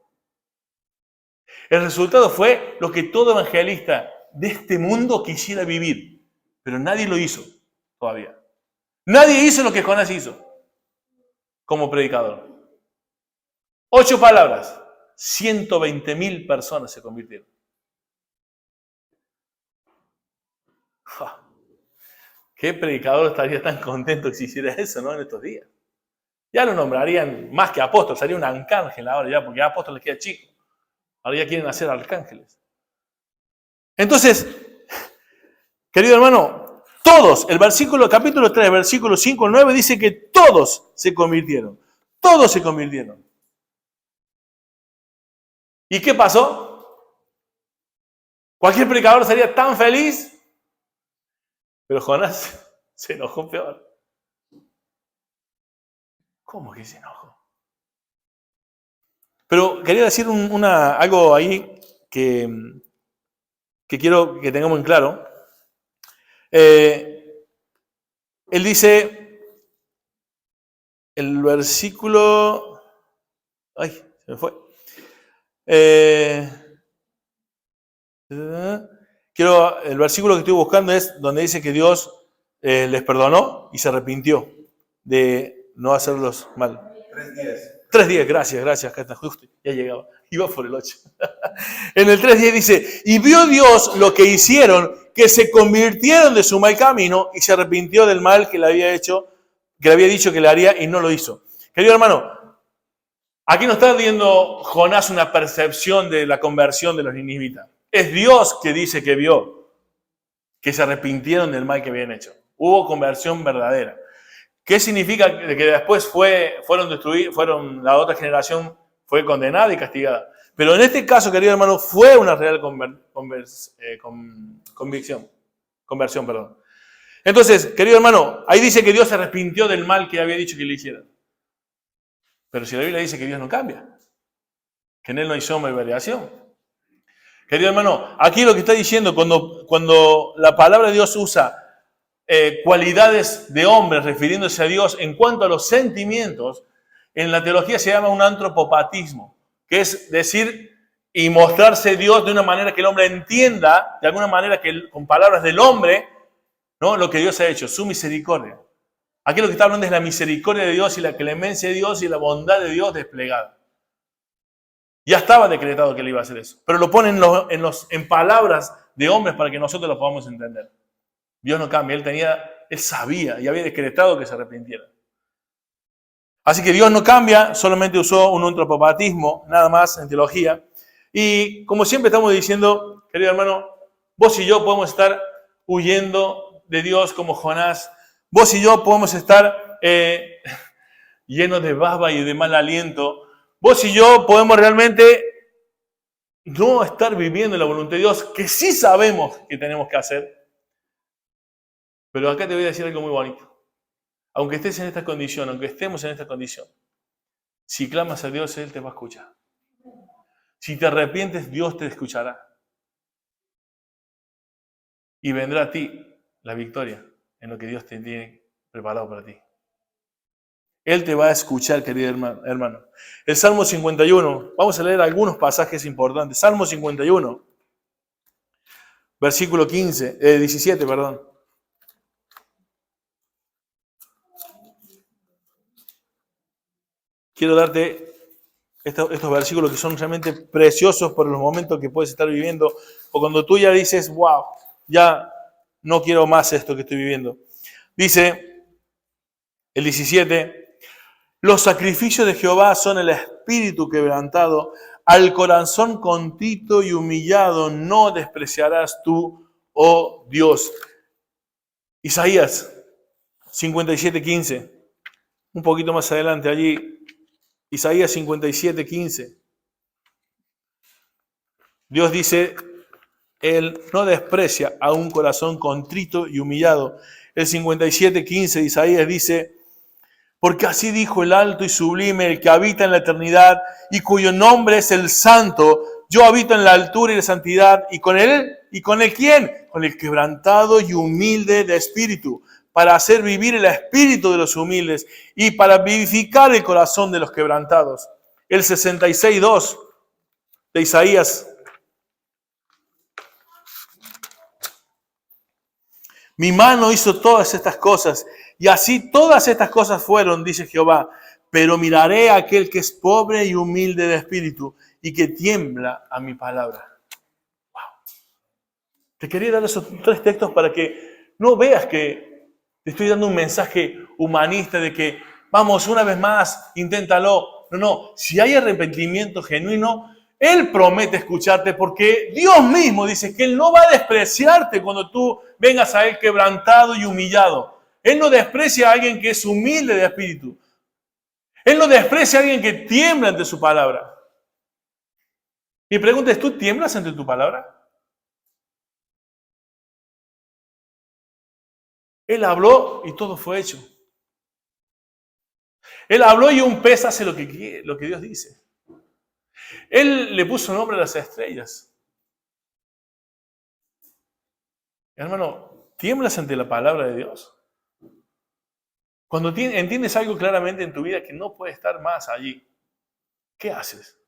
El resultado fue lo que todo evangelista de este mundo quisiera vivir, pero nadie lo hizo todavía. Nadie hizo lo que Jonás hizo como predicador. 8 palabras, 120.000 personas se convirtieron. ¡Ja! ¿Qué predicador estaría tan contento que se hiciera eso, no, en estos días? Ya lo nombrarían más que apóstol, sería un arcángel ahora ya, porque ya apóstol les queda chico. Ahora ya quieren hacer arcángeles. Entonces, querido hermano, todos, el versículo, capítulo 3, versículo 5 al 9, dice que todos se convirtieron. Todos se convirtieron. ¿Y qué pasó? Cualquier predicador sería tan feliz, pero Jonás se enojó peor. ¿Cómo que se enojó? Pero quería decir algo ahí que quiero que tengamos en claro. Él dice, el versículo... Ay, se me fue. El versículo que estoy buscando es donde dice que Dios les perdonó y se arrepintió de no hacerlos mal. 3:10, gracias, acá está justo, ya llegaba, iba por el 8. En el 3:10 dice, y vio Dios lo que hicieron, que se convirtieron de su mal camino y se arrepintió del mal que le había hecho, que le había dicho que le haría y no lo hizo. Querido hermano, aquí no está viendo Jonás una percepción de la conversión de los ninivitas. Es Dios que dice que vio que se arrepintieron del mal que habían hecho. Hubo conversión verdadera. ¿Qué significa que después fueron destruidos, la otra generación fue condenada y castigada? Pero en este caso, querido hermano, fue una real conversión, perdón. Entonces, querido hermano, ahí dice que Dios se arrepintió del mal que había dicho que le hicieran. Pero si la Biblia dice que Dios no cambia, que en Él no hay sombra y variación. Querido hermano, aquí lo que está diciendo, cuando la palabra de Dios usa cualidades de hombres refiriéndose a Dios en cuanto a los sentimientos, en la teología se llama un antropopatismo, que es decir y mostrarse Dios de una manera que el hombre entienda, de alguna manera que con palabras del hombre, ¿no? Lo que Dios ha hecho, su misericordia. Aquí lo que está hablando es la misericordia de Dios y la clemencia de Dios y la bondad de Dios desplegada. Ya estaba decretado que Él iba a hacer eso, pero lo pone en palabras de hombres para que nosotros lo podamos entender. Dios no cambia, Él sabía y había decretado que se arrepintiera. Así que Dios no cambia, solamente usó un antropopatismo, nada más en teología. Y como siempre estamos diciendo, querido hermano, vos y yo podemos estar huyendo de Dios como Jonás. Vos y yo podemos estar llenos de baba y de mal aliento. Vos y yo podemos realmente no estar viviendo la voluntad de Dios, que sí sabemos que tenemos que hacer. Pero acá te voy a decir algo muy bonito. Aunque estés en esta condición, aunque estemos en esta condición, si clamas a Dios, Él te va a escuchar. Si te arrepientes, Dios te escuchará. Y vendrá a ti la victoria en lo que Dios te tiene preparado para ti. Él te va a escuchar, querido hermano. El Salmo 51, vamos a leer algunos pasajes importantes. Salmo 51, versículo 17, perdón. Quiero darte estos versículos que son realmente preciosos por los momentos que puedes estar viviendo, o cuando tú ya dices, wow, ya no quiero más esto que estoy viviendo. Dice el 17, los sacrificios de Jehová son el espíritu quebrantado, al corazón contrito y humillado no despreciarás tú, oh Dios. Isaías 57:15, un poquito más adelante allí. Isaías 57:15. Dios dice, Él no desprecia a un corazón contrito y humillado. El 57:15 de Isaías dice, porque así dijo el alto y sublime, el que habita en la eternidad y cuyo nombre es el Santo. Yo habito en la altura y la santidad. ¿Y con él quién? Con el quebrantado y humilde de espíritu, para hacer vivir el espíritu de los humildes y para vivificar el corazón de los quebrantados. El 66:2 de Isaías. Mi mano hizo todas estas cosas, y así todas estas cosas fueron, dice Jehová. Pero miraré a aquel que es pobre y humilde de espíritu, y que tiembla a mi palabra. Wow. Te quería dar esos 3 textos para que no veas que te estoy dando un mensaje humanista de que, vamos, una vez más, inténtalo. No, si hay arrepentimiento genuino, Él promete escucharte porque Dios mismo dice que Él no va a despreciarte cuando tú vengas a Él quebrantado y humillado. Él no desprecia a alguien que es humilde de espíritu. Él no desprecia a alguien que tiembla ante su palabra. Mi pregunta es, ¿tú tiemblas ante tu palabra? Él habló y todo fue hecho. Él habló y un pez hace lo que Dios dice. Él le puso nombre a las estrellas. Hermano, ¿tiemblas ante la palabra de Dios? Cuando entiendes algo claramente en tu vida que no puede estar más allí, ¿qué haces?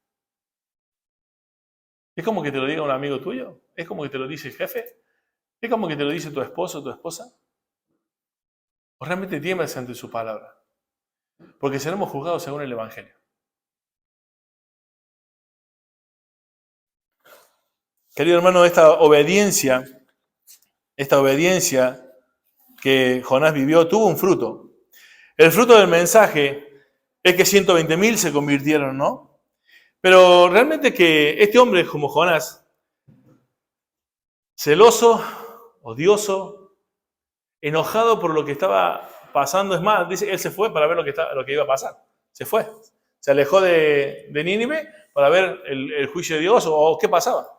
¿Es como que te lo diga un amigo tuyo? ¿Es como que te lo dice el jefe? ¿Es como que te lo dice tu esposo o tu esposa? ¿O realmente tiemblas ante su palabra? Porque seremos juzgados según el Evangelio. Querido hermano, esta obediencia que Jonás vivió tuvo un fruto. El fruto del mensaje es que 120.000 se convirtieron, ¿no? Pero realmente que este hombre como Jonás, celoso, odioso, enojado por lo que estaba pasando, es más, dice, él se fue para ver lo que iba a pasar. Se fue. Se alejó de Nínive para ver el juicio de Dios o qué pasaba.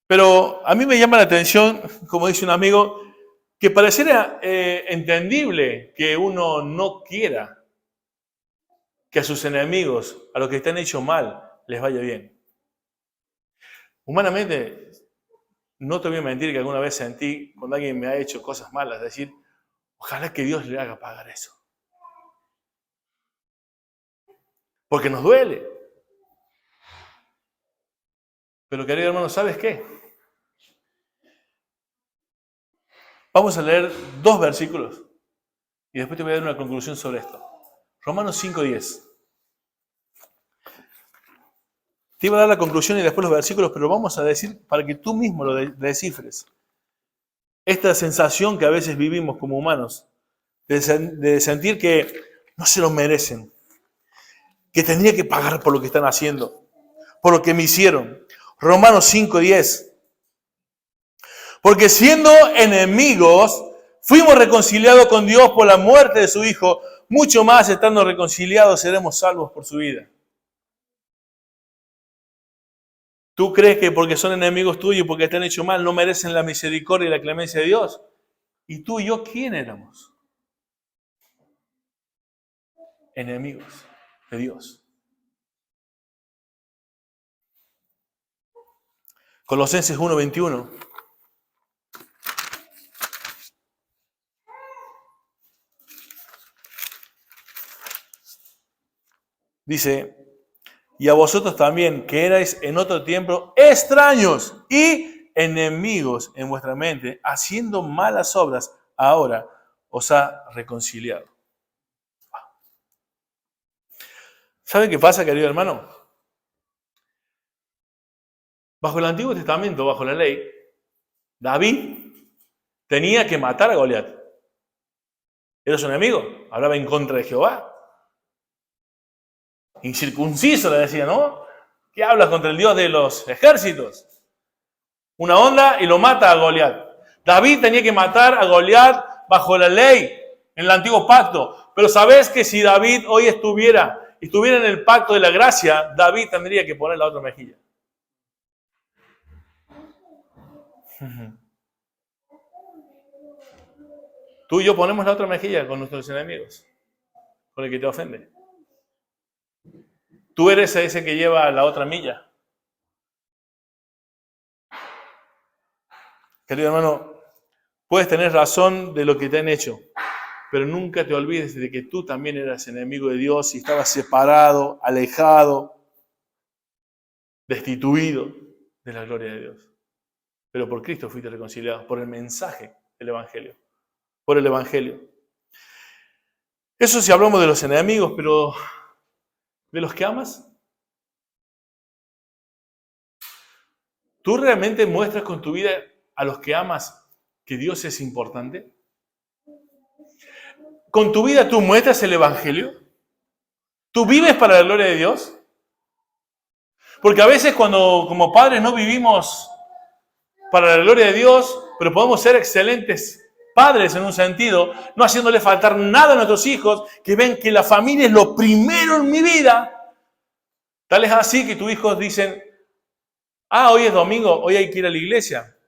Pero a mí me llama la atención, como dice un amigo, que pareciera entendible que uno no quiera que a sus enemigos, a los que están hechos mal, les vaya bien. Humanamente, no te voy a mentir que alguna vez sentí, cuando alguien me ha hecho cosas malas, decir, ojalá que Dios le haga pagar eso. Porque nos duele. Pero querido hermano, ¿sabes qué? Vamos a leer 2 versículos y después te voy a dar una conclusión sobre esto. Romanos 5:10. Te iba a dar la conclusión y después los versículos, pero vamos a decir para que tú mismo lo descifres. Esta sensación que a veces vivimos como humanos, de sentir que no se lo merecen, que tendría que pagar por lo que están haciendo, por lo que me hicieron. Romanos 5:10. Porque siendo enemigos, fuimos reconciliados con Dios por la muerte de su Hijo, mucho más estando reconciliados seremos salvos por su vida. ¿Tú crees que porque son enemigos tuyos, porque te han hecho mal, no merecen la misericordia y la clemencia de Dios? ¿Y tú y yo quién éramos? Enemigos de Dios. Colosenses 1:21. Dice, y a vosotros también, que erais en otro tiempo extraños y enemigos en vuestra mente, haciendo malas obras, ahora os ha reconciliado. ¿Saben qué pasa, querido hermano? Bajo el Antiguo Testamento, bajo la ley, David tenía que matar a Goliat. Era su enemigo, hablaba en contra de Jehová. Incircunciso le decía, ¿no? ¿Qué hablas contra el Dios de los ejércitos? Una onda y lo mata a Goliat. David tenía que matar a Goliat bajo la ley, en el antiguo pacto. Pero sabes que si David hoy estuviera en el pacto de la gracia, David tendría que poner la otra mejilla. Tú y yo ponemos la otra mejilla con nuestros enemigos, con el que te ofende. Tú eres ese que lleva la otra milla. Querido hermano, puedes tener razón de lo que te han hecho, pero nunca te olvides de que tú también eras enemigo de Dios y estabas separado, alejado, destituido de la gloria de Dios. Pero por Cristo fuiste reconciliado, por el mensaje del Evangelio, por el Evangelio. Eso si hablamos de los enemigos, pero ¿de los que amas? ¿Tú realmente muestras con tu vida a los que amas que Dios es importante? ¿Con tu vida tú muestras el Evangelio? ¿Tú vives para la gloria de Dios? Porque a veces cuando como padres no vivimos para la gloria de Dios, pero podemos ser excelentes padres en un sentido, no haciéndole faltar nada a nuestros hijos, que ven que la familia es lo primero en mi vida. Tal es así que tus hijos dicen, hoy es domingo, hoy hay que ir a la iglesia.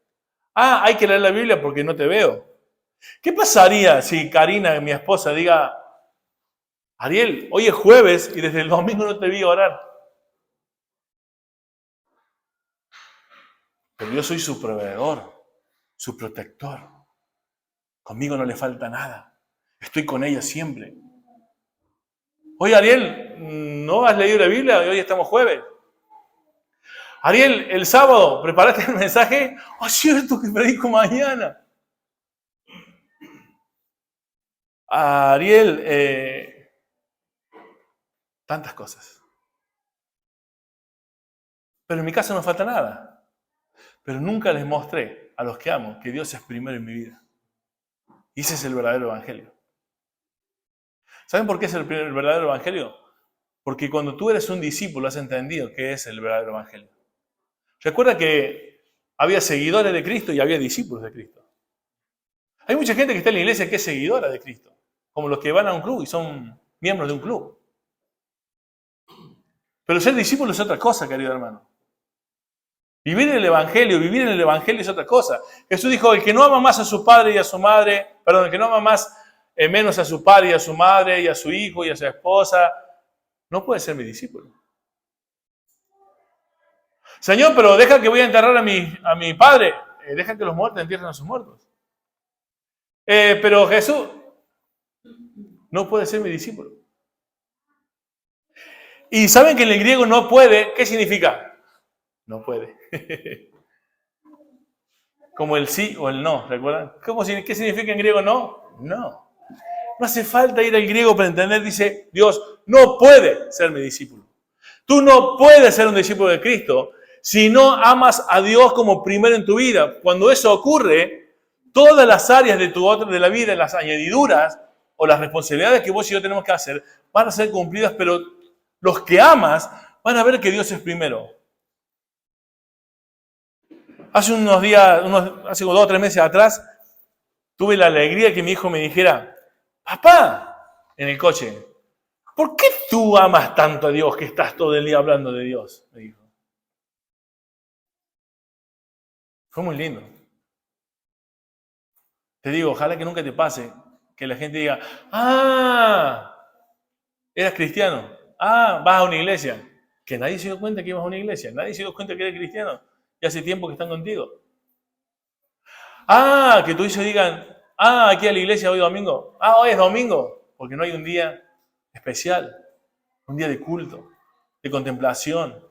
Hay que leer la Biblia porque no te veo. ¿Qué pasaría si Karina, mi esposa, diga, Ariel, hoy es jueves y desde el domingo no te vi orar? Pero yo soy su proveedor, su protector. Conmigo no le falta nada. Estoy con ella siempre. Oye, Ariel, ¿no has leído la Biblia? Hoy estamos jueves. Ariel, el sábado, ¿preparaste el mensaje? Cierto que predico mañana. Ariel, tantas cosas. Pero en mi casa no falta nada. Pero nunca les mostré a los que amo que Dios es primero en mi vida. Y ese es el verdadero evangelio. ¿Saben por qué es el verdadero evangelio? Porque cuando tú eres un discípulo has entendido qué es el verdadero evangelio. Recuerda que había seguidores de Cristo y había discípulos de Cristo. Hay mucha gente que está en la iglesia que es seguidora de Cristo, como los que van a un club y son miembros de un club. Pero ser discípulo es otra cosa, querido hermano. Vivir en el Evangelio es otra cosa. Jesús dijo, el que no ama más a su padre y a su madre, el que no ama más menos a su padre y a su madre y a su hijo y a su esposa, no puede ser mi discípulo. Señor, pero deja que voy a enterrar a mi padre. Deja que los muertos entierren a sus muertos. Pero Jesús no puede ser mi discípulo. Y saben que en el griego no puede, ¿qué significa? No puede. Como el sí o el no, ¿recuerdan? ¿Qué significa en griego no? No. No hace falta ir al griego para entender, dice Dios, no puede ser mi discípulo. Tú no puedes ser un discípulo de Cristo si no amas a Dios como primero en tu vida. Cuando eso ocurre, todas las áreas de la vida, las añadiduras o las responsabilidades que vos y yo tenemos que hacer van a ser cumplidas, pero los que amas van a ver que Dios es primero. Hace unos días, hace 2 o 3 meses atrás, tuve la alegría que mi hijo me dijera, papá, en el coche, ¿por qué tú amas tanto a Dios que estás todo el día hablando de Dios? Me dijo. Fue muy lindo. Te digo, ojalá que nunca te pase que la gente diga, eras cristiano, vas a una iglesia. Que nadie se dio cuenta que ibas a una iglesia, nadie se dio cuenta que eres cristiano. Y hace tiempo que están contigo. Que tus hijos digan, aquí a la iglesia hoy domingo. Hoy es domingo, porque no hay un día especial, un día de culto, de contemplación.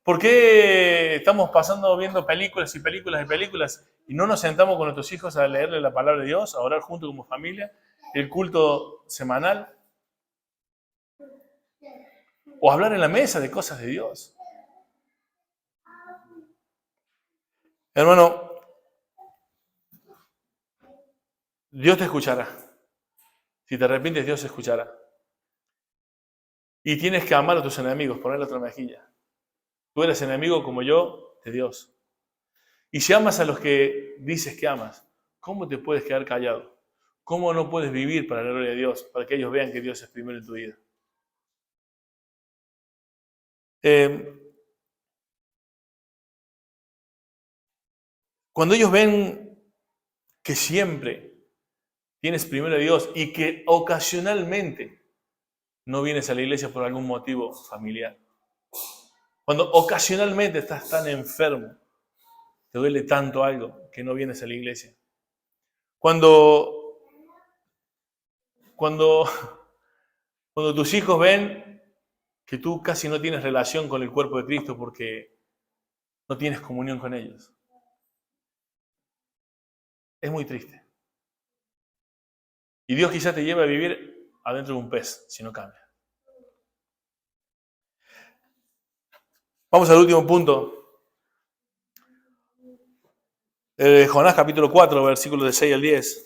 ¿Por qué estamos viendo películas y películas y películas y no nos sentamos con nuestros hijos a leerle la palabra de Dios, a orar juntos como familia, el culto semanal? O hablar en la mesa de cosas de Dios. Hermano, Dios te escuchará. Si te arrepientes, Dios te escuchará. Y tienes que amar a tus enemigos, ponerle otra mejilla. Tú eres enemigo como yo de Dios. Y si amas a los que dices que amas, ¿cómo te puedes quedar callado? ¿Cómo no puedes vivir para la gloria de Dios? Para que ellos vean que Dios es primero en tu vida. Cuando ellos ven que siempre tienes primero a Dios y que ocasionalmente no vienes a la iglesia por algún motivo familiar. Cuando ocasionalmente estás tan enfermo, te duele tanto algo que no vienes a la iglesia. Cuando tus hijos ven que tú casi no tienes relación con el cuerpo de Cristo porque no tienes comunión con ellos. Es muy triste. Y Dios quizás te lleve a vivir adentro de un pez, si no cambia. Vamos al último punto. Jonás capítulo 4, versículos de 6 al 10.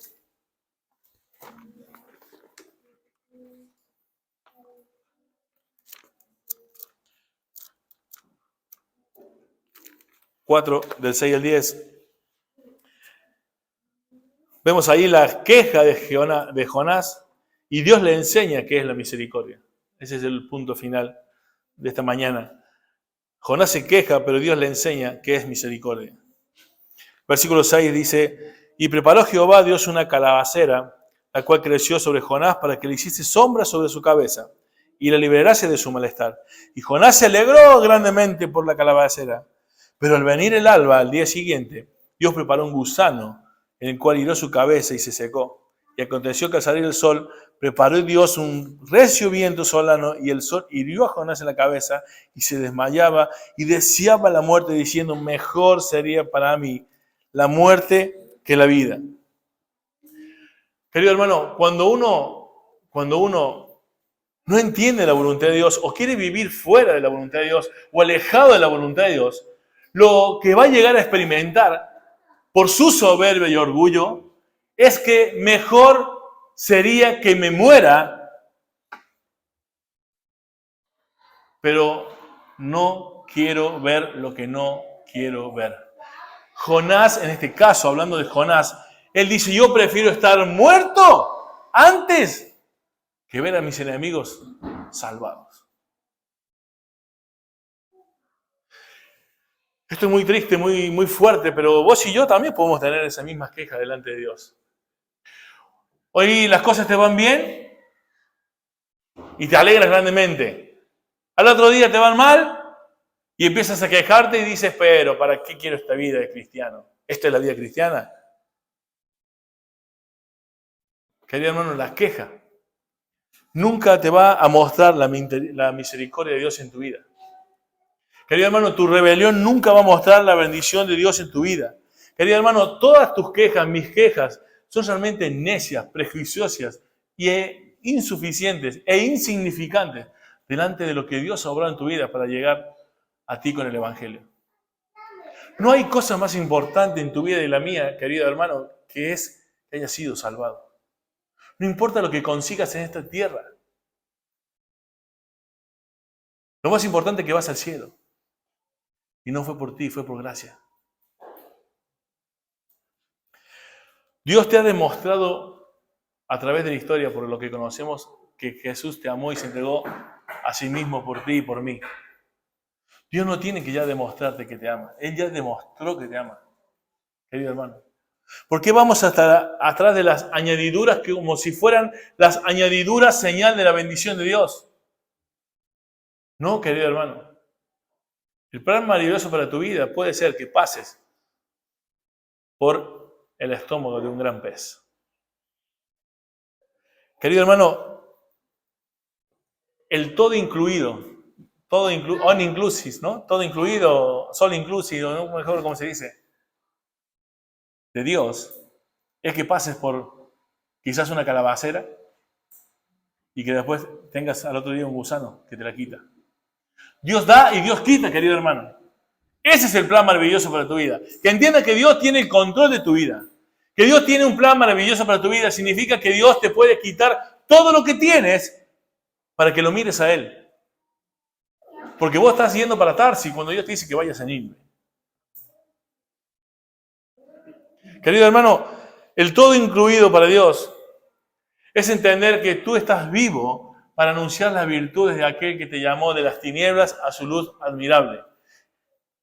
Del 6 al 10. Vemos ahí la queja de Jonás y Dios le enseña qué es la misericordia. Ese es el punto final de esta mañana. Jonás se queja, pero Dios le enseña qué es misericordia. Versículo 6 dice, y preparó Jehová Dios una calabacera, la cual creció sobre Jonás para que le hiciese sombra sobre su cabeza y la liberase de su malestar. Y Jonás se alegró grandemente por la calabacera. Pero al venir el alba, al día siguiente, Dios preparó un gusano, en el cual hirió su cabeza y se secó. Y aconteció que al salir el sol, preparó Dios un recio viento solano, y el sol hirió a Jonás en la cabeza, y se desmayaba, y deseaba la muerte, diciendo, mejor sería para mí la muerte que la vida. Querido hermano, cuando uno no entiende la voluntad de Dios o quiere vivir fuera de la voluntad de Dios o alejado de la voluntad de Dios, lo que va a llegar a experimentar por su soberbia y orgullo es que mejor sería que me muera, pero no quiero ver lo que no quiero ver. Jonás, en este caso, hablando de Jonás, él dice, yo prefiero estar muerto antes que ver a mis enemigos salvados. Esto es muy triste, muy fuerte, pero vos y yo también podemos tener esas mismas quejas delante de Dios. Hoy las cosas te van bien y te alegras grandemente. Al otro día te van mal y empiezas a quejarte y dices, pero ¿para qué quiero esta vida de cristiano? ¿Esta es la vida cristiana? Querido hermano, la queja nunca te va a mostrar la misericordia de Dios en tu vida. Querido hermano, tu rebelión nunca va a mostrar la bendición de Dios en tu vida. Querido hermano, todas tus quejas, mis quejas, son realmente necias, prejuiciosas y insuficientes e insignificantes delante de lo que Dios ha obrado en tu vida para llegar a ti con el Evangelio. No hay cosa más importante en tu vida y la mía, querido hermano, que es que hayas sido salvado. No importa lo que consigas en esta tierra. Lo más importante es que vas al cielo. Y no fue por ti, fue por gracia. Dios te ha demostrado a través de la historia, por lo que conocemos, que Jesús te amó y se entregó a sí mismo por ti y por mí. Dios no tiene que ya demostrarte que te ama. Él ya demostró que te ama, querido hermano. ¿Por qué vamos hasta atrás de las añadiduras que como si fueran las añadiduras señal de la bendición de Dios? No, querido hermano. El plan maravilloso para tu vida puede ser que pases por el estómago de un gran pez. Querido hermano, el todo incluido, all inclusive, ¿no? Todo incluido, solo inclusive, ¿no? Mejor como se dice, de Dios, es que pases por quizás una calabacera y que después tengas al otro día un gusano que te la quita. Dios da y Dios quita, querido hermano. Ese es el plan maravilloso para tu vida. Que entiendas que Dios tiene el control de tu vida. Que Dios tiene un plan maravilloso para tu vida significa que Dios te puede quitar todo lo que tienes para que lo mires a Él. Porque vos estás yendo para Tarsis cuando Dios te dice que vayas a Nínive. Querido hermano, el todo incluido para Dios es entender que tú estás vivo para anunciar las virtudes de aquel que te llamó de las tinieblas a su luz admirable.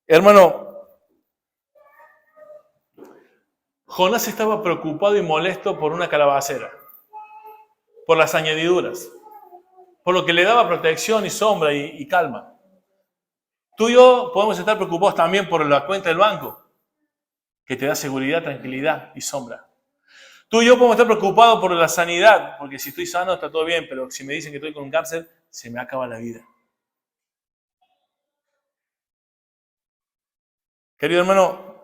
Hermano, Jonás estaba preocupado y molesto por una calabacera, por las añadiduras, por lo que le daba protección y sombra y calma. Tú y yo podemos estar preocupados también por la cuenta del banco, que te da seguridad, tranquilidad y sombra. Tú y yo podemos estar preocupados por la sanidad, porque si estoy sano está todo bien, pero si me dicen que estoy con cáncer, se me acaba la vida. Querido hermano,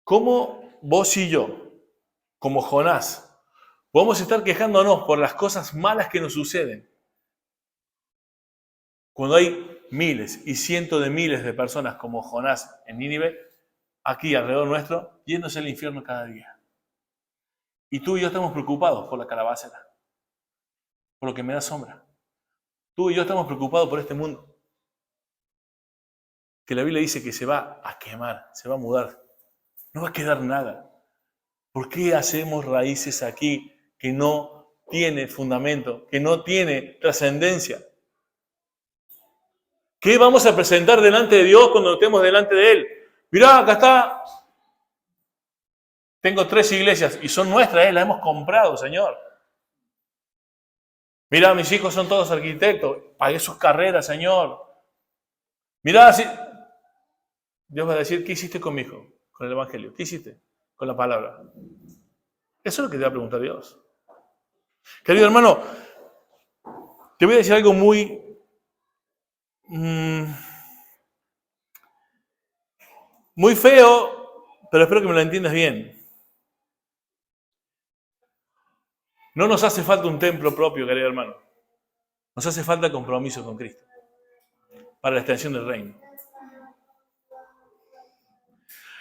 ¿cómo vos y yo, como Jonás, podemos estar quejándonos por las cosas malas que nos suceden cuando hay miles y cientos de miles de personas como Jonás en Nínive, aquí alrededor nuestro, yéndose al infierno cada día? Y tú y yo estamos preocupados por la calabacera, por lo que me da sombra. Tú y yo estamos preocupados por este mundo, que la Biblia dice que se va a quemar, se va a mudar. No va a quedar nada. ¿Por qué hacemos raíces aquí que no tiene fundamento, que no tiene trascendencia? ¿Qué vamos a presentar delante de Dios cuando estemos delante de Él? Mirá, acá está. Tengo 3 iglesias y son nuestras, las hemos comprado, Señor. Mirá, mis hijos son todos arquitectos, pagué sus carreras, Señor. Mirá, si... Dios va a decir, ¿qué hiciste con mi hijo? Con el Evangelio. ¿Qué hiciste? Con la palabra. Eso es lo que te va a preguntar Dios. Querido hermano, te voy a decir algo muy feo, pero espero que me lo entiendas bien. No nos hace falta un templo propio, querido hermano. Nos hace falta compromiso con Cristo para la extensión del reino.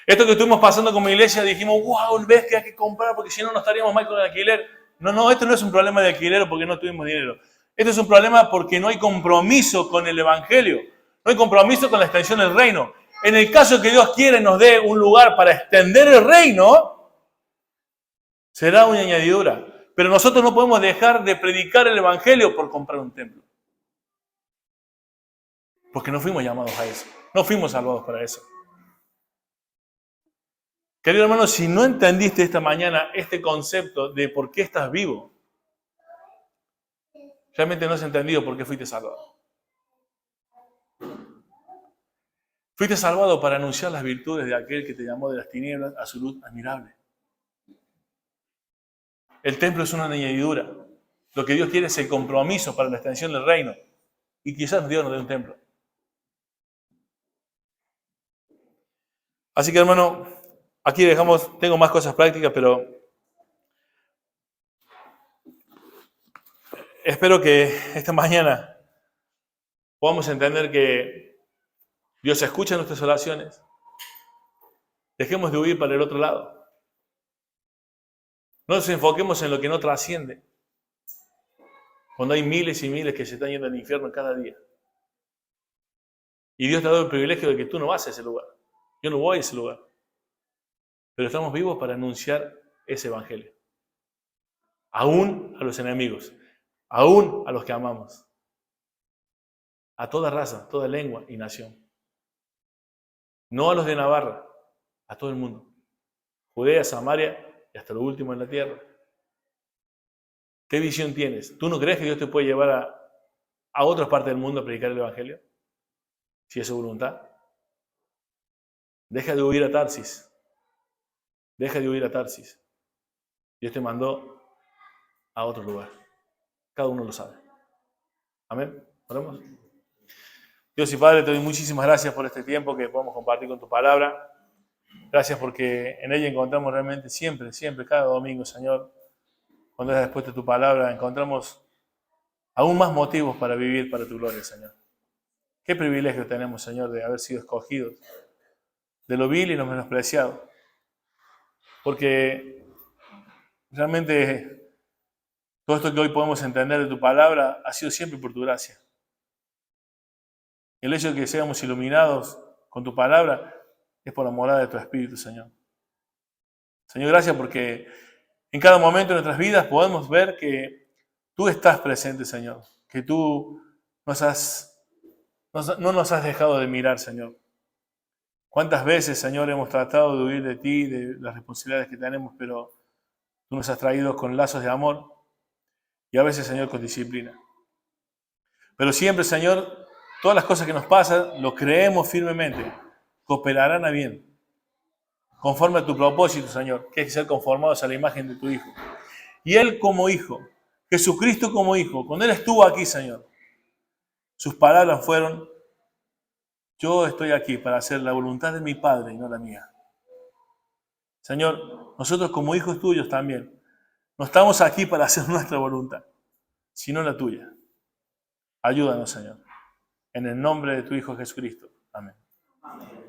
Esto que estuvimos pasando como iglesia, dijimos, wow, ves que hay que comprar porque si no, no estaríamos mal con el alquiler. No, esto no es un problema de alquiler o porque no tuvimos dinero. Esto es un problema porque no hay compromiso con el evangelio. No hay compromiso con la extensión del reino. En el caso que Dios quiere nos dé un lugar para extender el reino, será una añadidura. Pero nosotros no podemos dejar de predicar el evangelio por comprar un templo. Porque no fuimos llamados a eso. No fuimos salvados para eso. Querido hermano, si no entendiste esta mañana este concepto de por qué estás vivo, realmente no has entendido por qué fuiste salvado. Fuiste salvado para anunciar las virtudes de aquel que te llamó de las tinieblas a su luz admirable. El templo es una añadidura. Lo que Dios quiere es el compromiso para la extensión del reino. Y quizás Dios nos dé un templo. Así que, hermano, aquí dejamos, tengo más cosas prácticas, pero espero que esta mañana podamos entender que Dios escucha nuestras oraciones. Dejemos de huir para el otro lado. No nos enfoquemos en lo que no trasciende. Cuando hay miles y miles que se están yendo al infierno cada día. Y Dios te ha dado el privilegio de que tú no vas a ese lugar. Yo no voy a ese lugar. Pero estamos vivos para anunciar ese evangelio. Aún a los enemigos. Aún a los que amamos. A toda raza, toda lengua y nación. No a los de Navarra, a todo el mundo. Judea, Samaria y hasta lo último en la tierra. ¿Qué visión tienes? ¿Tú no crees que Dios te puede llevar a otras partes del mundo a predicar el evangelio? Si es su voluntad. Deja de huir a Tarsis. Deja de huir a Tarsis. Dios te mandó a otro lugar. Cada uno lo sabe. Amén. Oremos. Dios y Padre, te doy muchísimas gracias por este tiempo que podemos compartir con tu palabra. Gracias porque en ella encontramos realmente siempre, cada domingo, Señor, cuando has expuesto tu palabra, encontramos aún más motivos para vivir para tu gloria, Señor. Qué privilegio tenemos, Señor, de haber sido escogidos de lo vil y lo menospreciado. Porque realmente todo esto que hoy podemos entender de tu palabra ha sido siempre por tu gracia. El hecho de que seamos iluminados con tu palabra es por la morada de tu Espíritu, Señor. Señor, gracias porque en cada momento de nuestras vidas podemos ver que tú estás presente, Señor. Que tú no nos has dejado de mirar, Señor. ¿Cuántas veces, Señor, hemos tratado de huir de ti, de las responsabilidades que tenemos, pero tú nos has traído con lazos de amor y a veces, Señor, con disciplina. Pero siempre, Señor, todas las cosas que nos pasan, lo creemos firmemente, cooperarán a bien, conforme a tu propósito, Señor, que es ser conformados a la imagen de tu Hijo. Y Él como Hijo, Jesucristo como Hijo, cuando Él estuvo aquí, Señor, sus palabras fueron: yo estoy aquí para hacer la voluntad de mi Padre y no la mía. Señor, nosotros como hijos tuyos también, no estamos aquí para hacer nuestra voluntad, sino la tuya. Ayúdanos, Señor. En el nombre de tu Hijo Jesucristo. Amén. Amén.